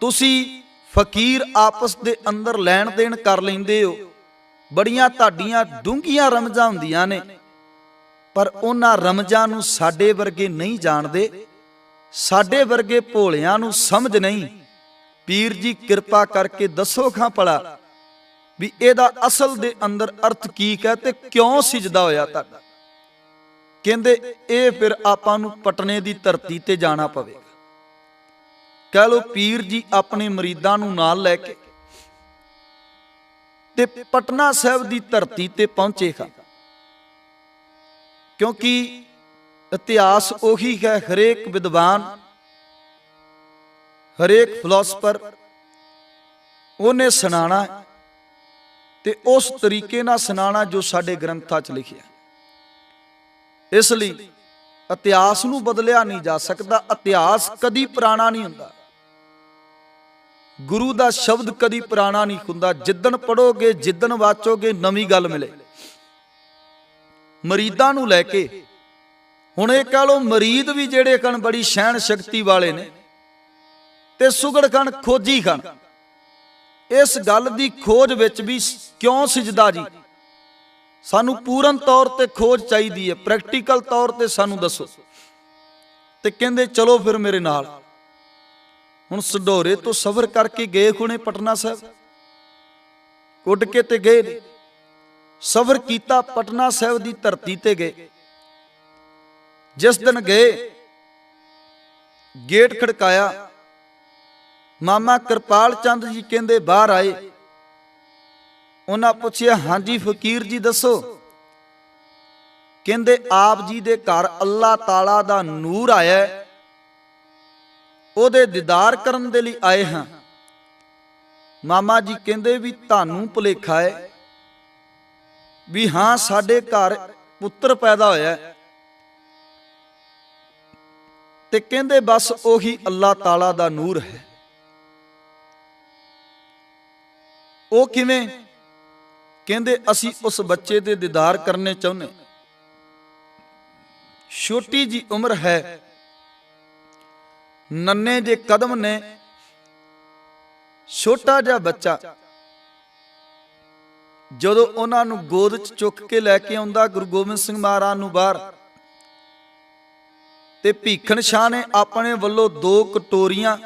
ਤੁਸੀਂ ਫਕੀਰ ਆਪਸ ਦੇ ਅੰਦਰ ਲੈਣ ਦੇਣ ਕਰ ਲੈਂਦੇ ਹੋ, ਬੜੀਆਂ ਤੁਹਾਡੀਆਂ ਡੂੰਘੀਆਂ ਰਮਜ਼ਾਂ ਹੁੰਦੀਆਂ ਨੇ, ਪਰ ਉਹਨਾਂ ਰਮਜ਼ਾਂ ਨੂੰ ਸਾਡੇ ਵਰਗੇ ਨਹੀਂ ਜਾਣਦੇ, ਸਾਡੇ ਵਰਗੇ ਭੋਲਿਆਂ ਨੂੰ ਸਮਝ ਨਹੀਂ। ਪੀਰ ਜੀ ਕਿਰਪਾ ਕਰਕੇ ਦੱਸੋ ਖਾਂ ਭਲਾ ਵੀ ਇਹਦਾ ਅਸਲ ਦੇ ਅੰਦਰ ਅਰਥ ਕੀ ਹੈ ਤੇ ਕਿਉਂ ਸਿਜਦਾ ਹੋਇਆ ਤੁਹਾਡਾ? ਕਹਿੰਦੇ ਇਹ ਫਿਰ ਆਪਾਂ ਨੂੰ ਪਟਨੇ ਦੀ ਧਰਤੀ ਤੇ ਜਾਣਾ ਪਵੇਗਾ। ਕਹਿ ਲੋ ਪੀਰ ਜੀ ਆਪਣੇ ਮਰੀਦਾਂ ਨੂੰ ਨਾਲ ਲੈ ਕੇ ਤੇ ਪਟਨਾ ਸਾਹਿਬ ਦੀ ਧਰਤੀ ਤੇ ਪਹੁੰਚੇ ਹਨ, ਕਿਉਂਕਿ ਇਤਿਹਾਸ ਉਹੀ ਹੈ। ਹਰੇਕ ਵਿਦਵਾਨ, ਹਰੇਕ ਫਿਲਾਸਫਰ ਉਹਨੇ ਸੁਣਾਣਾ ਤੇ ਉਸ ਤਰੀਕੇ ਨਾਲ ਸੁਣਾਣਾ ਜੋ ਸਾਡੇ ਗ੍ਰੰਥਾਂ 'ਚ ਲਿਖਿਆ। ਇਸ ਲਈ ਇਤਿਹਾਸ ਨੂੰ ਬਦਲਿਆ ਨਹੀਂ ਜਾ ਸਕਦਾ। ਇਤਿਹਾਸ ਕਦੀ ਪੁਰਾਣਾ ਨਹੀਂ ਹੁੰਦਾ, ਗੁਰੂ ਦਾ ਸ਼ਬਦ ਕਦੀ ਪੁਰਾਣਾ ਨਹੀਂ ਹੁੰਦਾ। ਜਿੱਦਣ ਪੜੋਗੇ, ਜਿੱਦਣ ਵਾਚੋਗੇ, ਨਵੀਂ ਗੱਲ ਮਿਲੇ। ਮਰੀਦਾਂ ਨੂੰ ਲੈ ਕੇ ਹੁਣ ਇਹ ਕਹ ਲੋ ਮਰੀਦ ਵੀ ਜਿਹੜੇ ਕਣ ਬੜੀ ਸਹਿਣ ਸ਼ਕਤੀ ਵਾਲੇ ਨੇ ਤੇ ਸੁਗੜ ਕਣ ਖੋਜੀ ਕਣ। ਇਸ ਗੱਲ ਦੀ ਖੋਜ ਵਿੱਚ ਵੀ ਕਿਉਂ ਸਿਜਦਾ ਜੀ? ਸਾਨੂੰ ਪੂਰਨ ਤੌਰ ਤੇ ਖੋਜ ਚਾਹੀਦੀ ਹੈ, ਪ੍ਰੈਕਟੀਕਲ ਤੌਰ ਤੇ ਸਾਨੂੰ ਦੱਸੋ। ਤੇ ਕਹਿੰਦੇ ਚਲੋ ਫਿਰ ਮੇਰੇ ਨਾਲ। ਹੁਣ ਸਡੋਰੇ ਤੋਂ ਸਫ਼ਰ ਕਰਕੇ ਗਏ ਹੁਣੇ ਪਟਨਾ ਸਾਹਿਬ, ਉੱਡ ਕੇ ਤੇ ਗਏ ਨੇ, ਸਫ਼ਰ ਕੀਤਾ, ਪਟਨਾ ਸਾਹਿਬ ਦੀ ਧਰਤੀ ਤੇ ਗਏ। ਜਿਸ ਦਿਨ ਗਏ ਗੇਟ ਖੜਕਾਇਆ, ਮਾਮਾ ਕਿਰਪਾਲ ਚੰਦ ਜੀ ਕਹਿੰਦੇ ਬਾਹਰ ਆਏ। ਉਹਨਾਂ ਪੁੱਛਿਆ ਹਾਂਜੀ ਫਕੀਰ ਜੀ ਦੱਸੋ। ਕਹਿੰਦੇ ਆਪ ਜੀ ਦੇ ਘਰ ਅੱਲਾਹ ਤਾਲਾ ਦਾ ਨੂਰ ਆਇਆ, ਉਹਦੇ ਦੀਦਾਰ ਕਰਨ ਦੇ ਲਈ ਆਏ ਹਾਂ। ਮਾਮਾ ਜੀ ਕਹਿੰਦੇ ਵੀ ਤੁਹਾਨੂੰ ਭੁਲੇਖਾ ਹੈ ਵੀ ਹਾਂ ਸਾਡੇ ਘਰ ਪੁੱਤਰ ਪੈਦਾ ਹੋਇਆ, ਤੇ ਕਹਿੰਦੇ ਬਸ ਉਹੀ ਅੱਲਾਹ ਤਾਲਾ ਦਾ ਨੂਰ ਹੈ। ਉਹ ਕਿਵੇਂ? ਕਹਿੰਦੇ ਅਸੀਂ ਉਸ ਬੱਚੇ ਦੇ ਦੀਦਾਰ ਕਰਨੇ ਚਾਹੁੰਦੇ। ਛੋਟੀ ਜੀ ਉਮਰ ਹੈ, ਨੰਨੇ ਜੇ ਕਦਮ ਨੇ, ਛੋਟਾ ਜਿਹਾ ਬੱਚਾ। ਜਦੋਂ ਉਹਨਾਂ ਨੂੰ ਗੋਦ 'ਚ ਚੁੱਕ ਕੇ ਲੈ ਕੇ ਆਉਂਦਾ ਗੁਰੂ ਗੋਬਿੰਦ ਸਿੰਘ ਮਹਾਰਾਜ ਨੂੰ ਬਾਹਰ, ਤੇ ਭੀਖਣ ਸ਼ਾਹ ਨੇ ਆਪਣੇ ਵੱਲੋਂ 2 ਕਟੋਰੀਆਂ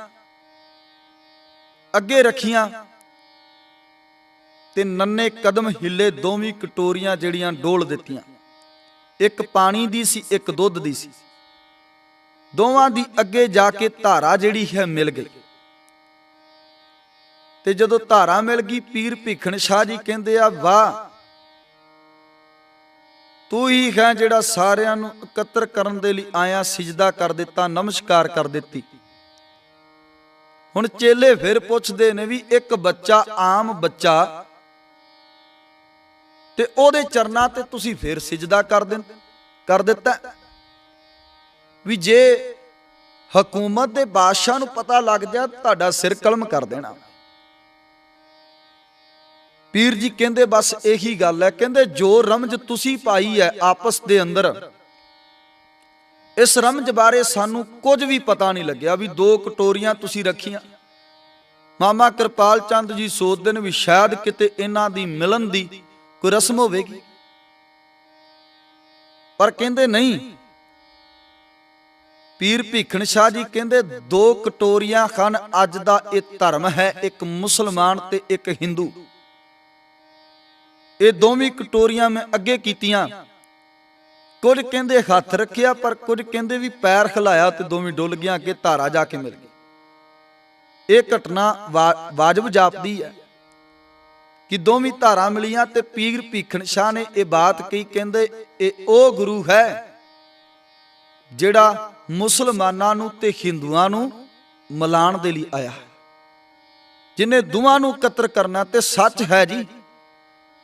ਅੱਗੇ ਰੱਖੀਆਂ ਤੇ ਨੰਨੇ ਕਦਮ ਹਿੱਲੇ, ਦੋਵੇਂ ਕਟੋਰੀਆਂ ਜਿਹੜੀਆਂ ਡੋਲ ਦਿੱਤੀਆਂ। ਇੱਕ ਪਾਣੀ ਦੀ ਸੀ, ਇੱਕ ਦੁੱਧ ਦੀ ਸੀ। ਦੋਵਾਂ ਦੀ ਅੱਗੇ ਜਾ ਕੇ ਧਾਰਾ ਜਿਹੜੀ ਹੈ ਮਿਲ ਗਈ। ਤੇ ਜਦੋਂ ਧਾਰਾ ਮਿਲ ਗਈ, ਪੀਰ ਭੀਖਣ ਸ਼ਾਹ ਜੀ ਕਹਿੰਦੇ ਆ, ਵਾਹ, ਤੂੰ ਹੀ ਹੈ ਜਿਹੜਾ ਸਾਰਿਆਂ ਨੂੰ ਇਕੱਤਰ ਕਰਨ ਦੇ ਲਈ ਆਇਆ, ਸਿਜਦਾ ਕਰ ਦਿੱਤਾ, ਨਮਸਕਾਰ ਕਰ ਦਿੱਤੀ। ਹੁਣ ਚੇਲੇ ਫਿਰ ਪੁੱਛਦੇ ਨੇ ਵੀ ਇੱਕ ਬੱਚਾ, ਆਮ ਬੱਚਾ, ਤੇ ਉਹਦੇ ਚਰਨਾਂ ਤੇ ਤੁਸੀਂ ਫਿਰ ਸਿਜਦਾ ਕਰ ਦਿੱਤਾ। ਵੀ ਜੇ ਹਕੂਮਤ ਦੇ ਬਾਦਸ਼ਾਹ ਨੂੰ ਪਤਾ ਲੱਗ ਜਾ, ਤੁਹਾਡਾ ਸਿਰ ਕਲਮ ਕਰ ਦੇਣਾ। ਪੀਰ ਜੀ ਕਹਿੰਦੇ ਬਸ ਇਹੀ ਗੱਲ ਹੈ। ਕਹਿੰਦੇ ਜੋ ਰਮਜ ਤੁਸੀਂ ਪਾਈ ਹੈ ਆਪਸ ਦੇ ਅੰਦਰ, ਇਸ ਰਮਜ ਬਾਰੇ ਸਾਨੂੰ ਕੁਝ ਵੀ ਪਤਾ ਨਹੀਂ ਲੱਗਿਆ। ਵੀ 2 ਕਟੋਰੀਆਂ ਤੁਸੀਂ ਰੱਖੀਆਂ। ਮਾਮਾ ਕਿਰਪਾਲ ਚੰਦ ਜੀ ਸੋਚਦੇ ਨੇ ਵੀ ਸ਼ਾਇਦ ਕਿਤੇ ਇਹਨਾਂ ਦੀ ਮਿਲਣ ਦੀ ਕੋਈ ਰਸਮ ਹੋਵੇਗੀ, ਪਰ ਕਹਿੰਦੇ ਨਹੀਂ। ਪੀਰ ਭੀਖਣ ਸ਼ਾਹ ਜੀ ਕਹਿੰਦੇ 2 ਕਟੋਰੀਆਂ ਹਨ। ਅੱਜ ਦਾ ਇਹ ਧਰਮ ਹੈ, ਇੱਕ ਮੁਸਲਮਾਨ ਤੇ ਇੱਕ ਹਿੰਦੂ। ਇਹ ਦੋਵੇਂ ਕਟੋਰੀਆਂ ਮੈਂ ਅੱਗੇ ਕੀਤੀਆਂ। ਕੁਝ ਕਹਿੰਦੇ ਹੱਥ ਰੱਖਿਆ, ਪਰ ਕੁਝ ਕਹਿੰਦੇ ਵੀ ਪੈਰ ਹਿਲਾਇਆ ਤੇ ਦੋਵੇਂ ਡੁੱਲ ਗਿਆ, ਅੱਗੇ ਧਾਰਾ ਜਾ ਕੇ ਮਿਲ ਗਈ। ਇਹ ਘਟਨਾ ਵਾਜਬ ਜਾਪਦੀ ਹੈ ਕਿ ਦੋਵੇਂ ਧਾਰਾ ਮਿਲੀਆਂ। ਤੇ ਪੀਰ ਭੀਖਣ ਸ਼ਾਹ ਨੇ ਇਹ ਬਾਤ ਕਹੀ, ਕਹਿੰਦੇ ਇਹ ਉਹ ਗੁਰੂ ਹੈ ਜਿਹੜਾ ਮੁਸਲਮਾਨਾਂ ਨੂੰ ਤੇ ਹਿੰਦੂਆਂ ਨੂੰ ਮਿਲਾਉਣ ਦੇ ਲਈ ਆਇਆ, ਜਿਹਨੇ ਦੋਵਾਂ ਨੂੰ ਇਕੱਤਰ ਕਰਨਾ। ਤੇ ਸੱਚ ਹੈ ਜੀ,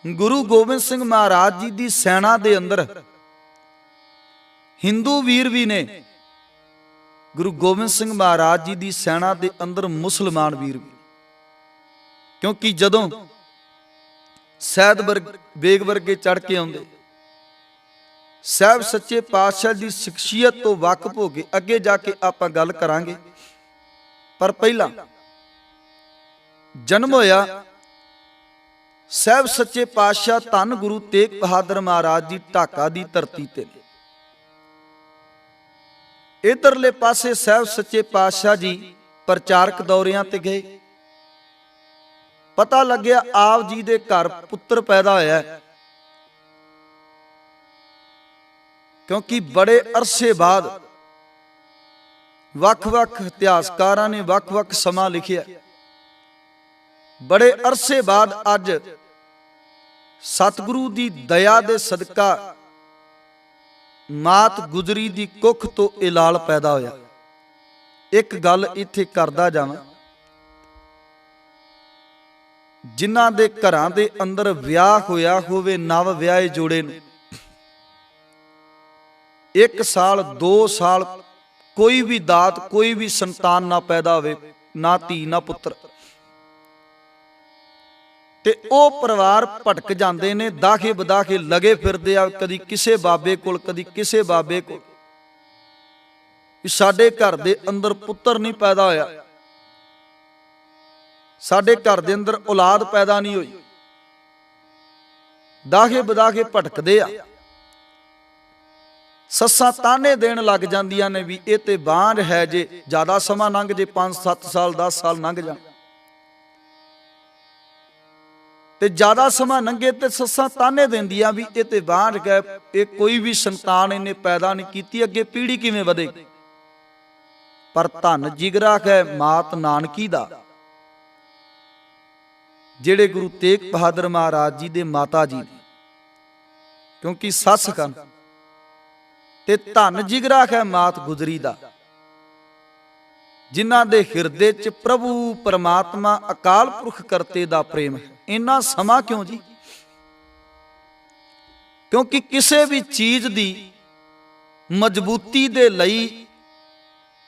ਗੁਰੂ ਗੋਬਿੰਦ ਸਿੰਘ ਮਹਾਰਾਜ ਜੀ ਦੀ ਸੈਨਾ ਦੇ ਅੰਦਰ ਹਿੰਦੂ ਵੀਰ ਵੀ ਨੇ, ਗੁਰੂ ਗੋਬਿੰਦ ਸਿੰਘ ਮਹਾਰਾਜ ਜੀ ਦੀ ਸੈਨਾ ਦੇ ਅੰਦਰ ਮੁਸਲਮਾਨ ਵੀਰ ਵੀ। ਕਿਉਂਕਿ ਜਦੋਂ ਸੈਦ ਬੇਗ ਵਰਗੇ ਚੜ ਕੇ ਆਉਂਦੇ, ਸਾਹਿਬ ਸੱਚੇ ਪਾਤਸ਼ਾਹ ਦੀ ਸ਼ਖਸੀਅਤ ਤੋਂ ਵਾਕਿਫ ਹੋ ਗਏ। ਅੱਗੇ ਜਾ ਕੇ ਆਪਾਂ ਗੱਲ ਕਰਾਂਗੇ, ਪਰ ਪਹਿਲਾਂ ਜਨਮ ਹੋਇਆ ਸਾਹਿਬ ਸੱਚੇ ਪਾਤਸ਼ਾਹ ਧੰਨ ਗੁਰੂ ਤੇਗ ਬਹਾਦਰ ਮਹਾਰਾਜ ਜੀ ਢਾਕਾ ਦੀ ਧਰਤੀ ਤੇ। ਇਧਰਲੇ ਪਾਸੇ ਸਾਹਿਬ ਸੱਚੇ ਪਾਤਸ਼ਾਹ ਜੀ ਪ੍ਰਚਾਰਕ ਦੌਰਿਆਂ ਤੇ ਗਏ। ਪਤਾ ਲੱਗਿਆ ਆਪ ਜੀ ਦੇ ਘਰ ਪੁੱਤਰ ਪੈਦਾ ਹੋਇਆ, ਕਿਉਂਕਿ ਬੜੇ ਅਰਸੇ ਬਾਅਦ ਵੱਖ-ਵੱਖ ਇਤਿਹਾਸਕਾਰਾਂ ਨੇ ਵੱਖ-ਵੱਖ ਸਮਾਂ ਲਿਖਿਆ। ਬੜੇ ਅਰਸੇ ਬਾਅਦ ਅੱਜ ਸਤਿਗੁਰੂ ਦੀ ਦਇਆ ਦੇ ਸਦਕਾ ਮਾਤ ਗੁਜਰੀ ਦੀ ਕੁੱਖ ਤੋਂ ਇਹ ਲਾਲ ਪੈਦਾ ਹੋਇਆ। ਇੱਕ ਗੱਲ ਇੱਥੇ ਕਰਦਾ ਜਾਵਾਂ, ਜਿਨ੍ਹਾਂ ਦੇ ਘਰਾਂ ਦੇ ਅੰਦਰ ਵਿਆਹ ਹੋਇਆ ਹੋਵੇ, ਨਵ ਵਿਆਹੇ ਜੋੜੇ ਨੂੰ 1 ਸਾਲ 2 ਸਾਲ ਕੋਈ ਵੀ ਦਾਤ, ਕੋਈ ਵੀ ਸੰਤਾਨ ਨਾ ਪੈਦਾ ਹੋਵੇ, ਨਾ ਧੀ ਨਾ ਪੁੱਤਰ, ਤੇ ਉਹ ਪਰਿਵਾਰ ਭਟਕ ਜਾਂਦੇ ਨੇ, ਦਾਖੇ ਬਦਾਖੇ ਲਗੇ ਫਿਰਦੇ ਆ, ਕਦੀ ਕਿਸੇ ਬਾਬੇ ਕੋਲ, ਕਦੀ ਕਿਸੇ ਬਾਬੇ ਕੋਲ। ਸਾਡੇ ਘਰ ਦੇ ਅੰਦਰ ਪੁੱਤਰ ਨਹੀਂ ਪੈਦਾ ਹੋਇਆ, ਸਾਡੇ ਘਰ ਦੇ ਅੰਦਰ ਔਲਾਦ ਪੈਦਾ ਨਹੀਂ ਹੋਈ, ਦਾਖੇ ਬਦਾਖੇ ਭਟਕਦੇ ਆ। ਸੱਸਾਂ ਤਾਨੇ ਦੇਣ ਲੱਗ ਜਾਂਦੀਆਂ ਨੇ ਵੀ ਇਹ ਤੇ ਬਾਂਝ ਹੈ, ਜੇ ਜ਼ਿਆਦਾ ਸਮਾਂ ਲੰਘ ਜੇ, 5-7 ਸਾਲ 10 ਸਾਲ ਲੰਘ ਜਾਣ, ਤੇ ਜ਼ਿਆਦਾ ਸਮਾਂ ਲੰਘੇ ਤੇ ਸੱਸਾਂ ਤਾਨੇ ਦਿੰਦੀਆਂ ਵੀ ਇਹ ਤੇ ਬਾਂਝ ਗਏ, ਇਹ ਕੋਈ ਵੀ ਸੰਤਾਨ ਇਹਨੇ ਪੈਦਾ ਨਹੀਂ ਕੀਤੀ, ਅੱਗੇ ਪੀੜ੍ਹੀ ਕਿਵੇਂ ਵਧੇਗੀ। ਪਰ ਧੰਨ ਜਿਗਰਾ ਹੈ ਮਾਤ ਨਾਨਕੀ ਦਾ, ਜਿਹੜੇ ਗੁਰੂ ਤੇਗ ਬਹਾਦਰ ਮਹਾਰਾਜ ਜੀ ਦੇ ਮਾਤਾ ਜੀ ਨੇ, ਕਿਉਂਕਿ ਸੱਸ ਕਨ, ਤੇ ਧੰਨ ਜਿਗਰਾ ਹੈ ਮਾਤ ਗੁਜਰੀ ਦਾ, ਜਿਨ੍ਹਾਂ ਦੇ ਹਿਰਦੇ 'ਚ ਪ੍ਰਭੂ ਪਰਮਾਤਮਾ ਅਕਾਲ ਪੁਰਖ ਕਰਤੇ ਦਾ ਪ੍ਰੇਮ ਹੈ। ਇੰਨਾ ਸਮਾਂ ਕਿਉਂ ਜੀ? ਕਿਉਂਕਿ ਕਿਸੇ ਵੀ ਚੀਜ਼ ਦੀ ਮਜ਼ਬੂਤੀ ਦੇ ਲਈ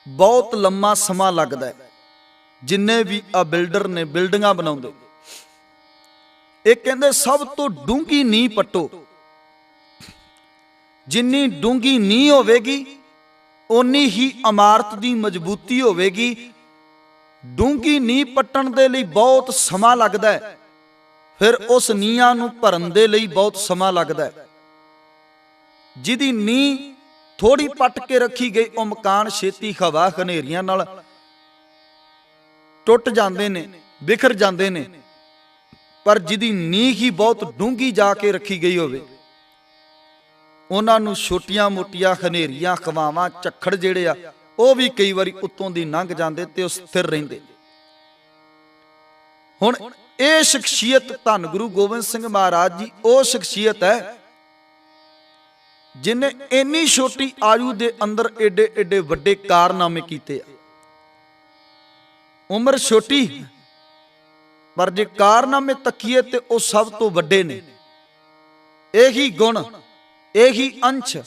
ਬਹੁਤ ਲੰਮਾ ਸਮਾਂ ਲੱਗਦਾ ਹੈ। ਜਿੰਨੇ ਵੀ ਆ ਬਿਲਡਰ ਨੇ ਬਿਲਡਿੰਗਾਂ ਬਣਾਉਂਦੇ, ਇਹ ਕਹਿੰਦੇ ਸਭ ਤੋਂ ਡੂੰਘੀ ਨੀਂਹ ਪੱਟੋ। ਜਿੰਨੀ ਡੂੰਘੀ ਨੀਂਹ ਹੋਵੇਗੀ ਓਨੀ ਹੀ ਇਮਾਰਤ ਦੀ ਮਜ਼ਬੂਤੀ ਹੋਵੇਗੀ। ਡੂੰਘੀ ਨੀਂਹ ਪੱਟਣ ਦੇ ਲਈ ਬਹੁਤ ਸਮਾਂ ਲੱਗਦਾ ਹੈ, ਫਿਰ ਉਸ ਨੀਹਾਂ ਨੂੰ ਭਰਨ ਦੇ ਲਈ ਬਹੁਤ ਸਮਾਂ ਲੱਗਦਾ ਹੈ। ਜਿਹਦੀ ਨੀਂਹ ਥੋੜੀ ਪੱਟ ਕੇ ਰੱਖੀ ਗਈ, ਉਹ ਮਕਾਨ ਛੇਤੀ ਹਵਾ ਹਨੇਰੀਆਂ ਨਾਲ ਟੁੱਟ ਜਾਂਦੇ ਨੇ, ਬਿਖਰ ਜਾਂਦੇ ਨੇ। ਪਰ ਜਿਹਦੀ ਨੀਂਹ ਹੀ ਬਹੁਤ ਡੂੰਘੀ ਜਾ ਕੇ ਰੱਖੀ ਗਈ ਹੋਵੇ, ਉਹਨਾਂ ਨੂੰ ਛੋਟੀਆਂ ਮੋਟੀਆਂ ਹਨੇਰੀਆਂ, ਹਵਾਵਾਂ, ਝੱਖੜ ਜਿਹੜੇ ਆ ਉਹ ਵੀ ਕਈ ਵਾਰੀ ਉੱਤੋਂ ਦੀ ਲੰਘ ਜਾਂਦੇ ਤੇ ਉਹ ਸਥਿਰ ਰਹਿੰਦੇ। ਹੁਣ ਇਹ ਸ਼ਖਸੀਅਤ ਧੰਨ ਗੁਰੂ ਗੋਬਿੰਦ ਸਿੰਘ ਮਹਾਰਾਜ ਜੀ ਉਹ ਸ਼ਖਸੀਅਤ ਹੈ ਜਿਨੇ ਇੰਨੀ ਛੋਟੀ ਆਯੂ ਦੇ ਅੰਦਰ ਏਡੇ ਏਡੇ ਵੱਡੇ ਕਾਰਨਾਮੇ ਕੀਤੇ ਆ। ਉਮਰ ਛੋਟੀ, ਪਰ ਜੇ ਕਾਰਨਾਮੇ ਤੱਕੀਏ ਤੇ ਉਹ ਸਭ ਤੋਂ ਵੱਡੇ ਨੇ। ਇਹੀ ਗੁਣ, ਇਹੀ ਅੰਸ਼,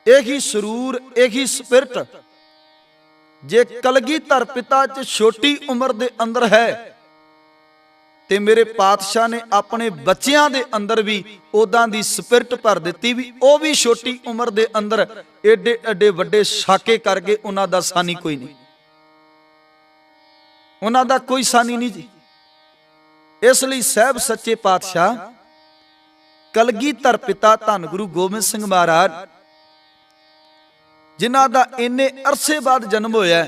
ਇਹੀ ਸਰੂਰ, ਇਹੀ ਸਪਿਰਟ ਜੇ ਕਲਗੀਧਰ ਪਿਤਾ 'ਚ ਛੋਟੀ ਉਮਰ ਦੇ ਅੰਦਰ ਹੈ, ਤੇ ਮੇਰੇ ਪਾਤਸ਼ਾਹ ਨੇ ਆਪਣੇ ਬੱਚਿਆਂ ਦੇ ਅੰਦਰ ਵੀ ਉਦਾਂ ਦੀ ਸਪਿਰਟ ਭਰ ਦਿੱਤੀ ਵੀ ਉਹ ਵੀ ਛੋਟੀ ਉਮਰ ਦੇ ਅੰਦਰ ਏਡੇ ਏਡੇ ਵੱਡੇ ਸਾਕੇ ਕਰ ਗਏ। ਉਹਨਾਂ ਦਾ ਸਾਨੀ ਕੋਈ ਨਹੀਂ, ਉਹਨਾਂ ਦਾ ਕੋਈ ਸਾਨੀ ਨਹੀਂ ਜੀ। ਇਸ ਲਈ ਸਾਹਿਬ ਸੱਚੇ ਪਾਤਸ਼ਾਹ ਕਲਗੀਧਰ ਪਿਤਾ ਧੰਨ ਗੁਰੂ ਗੋਬਿੰਦ ਸਿੰਘ ਮਹਾਰਾਜ, ਜਿਨ੍ਹਾਂ ਦਾ ਇੰਨੇ ਅਰਸੇ ਬਾਅਦ ਜਨਮ ਹੋਇਆ,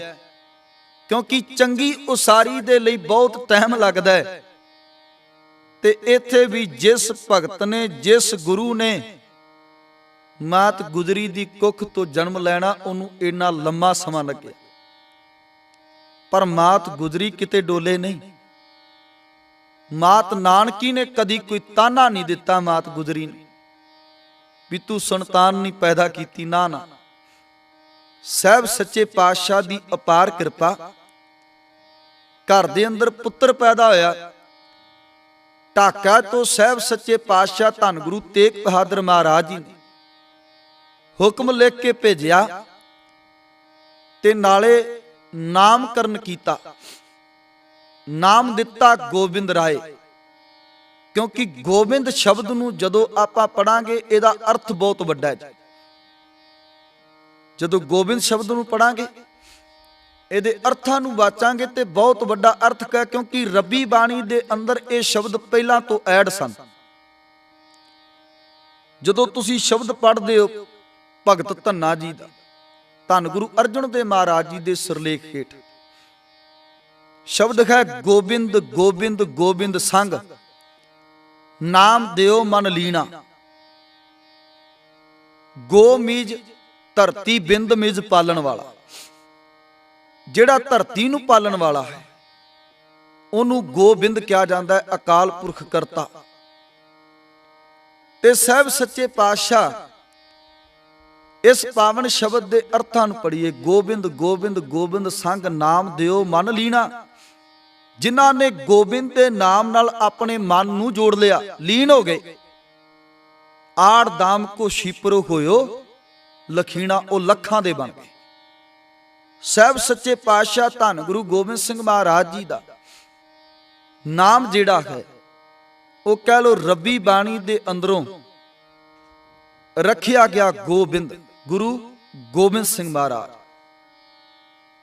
ਕਿਉਂਕਿ ਚੰਗੀ ਉਸਾਰੀ ਦੇ ਲਈ ਬਹੁਤ ਟਾਈਮ ਲੱਗਦਾ ਹੈ। ਤੇ ਇੱਥੇ ਵੀ ਜਿਸ ਭਗਤ ਨੇ, ਜਿਸ ਗੁਰੂ ਨੇ ਮਾਤ ਗੁਜਰੀ ਦੀ ਕੁੱਖ ਤੋਂ ਜਨਮ ਲੈਣਾ, ਉਹਨੂੰ ਇੰਨਾ ਲੰਮਾ ਸਮਾਂ ਲੱਗਿਆ। ਪਰ ਮਾਤ ਗੁਜਰੀ ਕਿਤੇ ਡੋਲੇ ਨਹੀਂ। ਮਾਤ ਨਾਨਕੀ ਨੇ ਕਦੀ ਕੋਈ ਤਾਨਾ ਨਹੀਂ ਦਿੱਤਾ ਮਾਤ ਗੁਜਰੀ ਨੇ ਵੀ ਤੂੰ ਸੰਤਾਨ ਨਹੀਂ ਪੈਦਾ ਕੀਤੀ। ਨਾ ਨਾ, ਸਾਹਿਬ ਸੱਚੇ ਪਾਤਸ਼ਾਹ ਦੀ ਅਪਾਰ ਕਿਰਪਾ, ਘਰ ਦੇ ਅੰਦਰ ਪੁੱਤਰ ਪੈਦਾ ਹੋਇਆ। ਢਾਕਾ ਤੋਂ ਸਾਹਿਬ ਸੱਚੇ ਪਾਤਸ਼ਾਹ ਧੰਨ ਗੁਰੂ ਤੇਗ ਬਹਾਦਰ ਮਹਾਰਾਜ ਜੀ ਨੇ ਹੁਕਮ ਲਿਖ ਕੇ ਭੇਜਿਆ ਤੇ ਨਾਲੇ ਨਾਮਕਰਨ ਕੀਤਾ। ਨਾਮ ਦਿੱਤਾ ਗੋਬਿੰਦ ਰਾਏ, ਕਿਉਂਕਿ ਗੋਬਿੰਦ ਸ਼ਬਦ ਨੂੰ ਜਦੋਂ ਆਪਾਂ ਪੜਾਂਗੇ ਇਹਦਾ ਅਰਥ ਬਹੁਤ ਵੱਡਾ ਹੈ। ਜਦੋਂ ਗੋਬਿੰਦ ਸ਼ਬਦ ਨੂੰ ਪੜਾਂਗੇ, ਇਹਦੇ ਅਰਥਾਂ ਨੂੰ ਵਾਚਾਂਗੇ ਤੇ ਬਹੁਤ ਵੱਡਾ ਅਰਥ ਹੈ, ਕਿਉਂਕਿ ਰੱਬੀ ਬਾਣੀ ਦੇ ਅੰਦਰ ਇਹ ਸ਼ਬਦ ਪਹਿਲਾਂ ਤੋਂ ਐਡ ਸਨ। ਜਦੋਂ ਤੁਸੀਂ ਸ਼ਬਦ ਪੜ੍ਹਦੇ ਹੋ ਭਗਤ ਧੰਨਾ ਜੀ ਦਾ, ਧੰਨ ਗੁਰੂ ਅਰਜਨ ਦੇਵ ਮਹਾਰਾਜ ਜੀ ਦੇ ਸਿਰਲੇਖ ਹੇਠ ਸ਼ਬਦ ਹੈ, ਗੋਬਿੰਦ ਗੋਬਿੰਦ ਗੋਬਿੰਦ ਸੰਗ ਨਾਮ ਦਿਓ ਮਨ ਲੀਣਾ। ਗੋ ਮੀਜ ਧਰਤੀ, ਬਿੰਦ ਮਿਜ ਪਾਲਣ ਵਾਲਾ। ਜਿਹੜਾ ਧਰਤੀ ਨੂੰ ਪਾਲਣ ਵਾਲਾ ਹੈ ਉਹਨੂੰ ਗੋਬਿੰਦ ਕਿਹਾ ਜਾਂਦਾ ਹੈ, ਅਕਾਲ ਪੁਰਖ ਕਰਤਾ। ਤੇ ਸਾਹਿਬ ਸੱਚੇ ਪਾਤਸ਼ਾਹ ਇਸ ਪਾਵਨ ਸ਼ਬਦ ਦੇ ਅਰਥਾਂ ਨੂੰ ਪੜ੍ਹੀਏ। ਗੋਬਿੰਦ ਗੋਬਿੰਦ ਗੋਬਿੰਦ ਸੰਗ ਨਾਮ ਦਿਓ ਮਨ ਲੀਣਾ। ਜਿਨ੍ਹਾਂ ਨੇ ਗੋਬਿੰਦ ਦੇ ਨਾਮ ਨਾਲ ਆਪਣੇ ਮਨ ਨੂੰ ਜੋੜ ਲਿਆ, ਲੀਨ ਹੋ ਗਏ। ਆੜ ਦਾਮ ਕੋ ਸ਼ੀਪਰੋ ਹੋਇਓ ਲਖੀਣਾ, ਉਹ ਲੱਖਾਂ ਦੇ ਬਣ ਗਏ। ਸਾਹਿਬ ਸੱਚੇ ਪਾਤਸ਼ਾਹ ਧੰਨ ਗੁਰੂ ਗੋਬਿੰਦ ਸਿੰਘ ਮਹਾਰਾਜ ਜੀ ਦਾ ਨਾਮ ਜਿਹੜਾ ਹੈ ਉਹ ਕਹਿ ਲੋ ਰੱਬੀ ਬਾਣੀ ਦੇ ਅੰਦਰੋਂ ਰੱਖਿਆ ਗਿਆ ਗੋਬਿੰਦ, ਗੁਰੂ ਗੋਬਿੰਦ ਸਿੰਘ ਮਹਾਰਾਜ,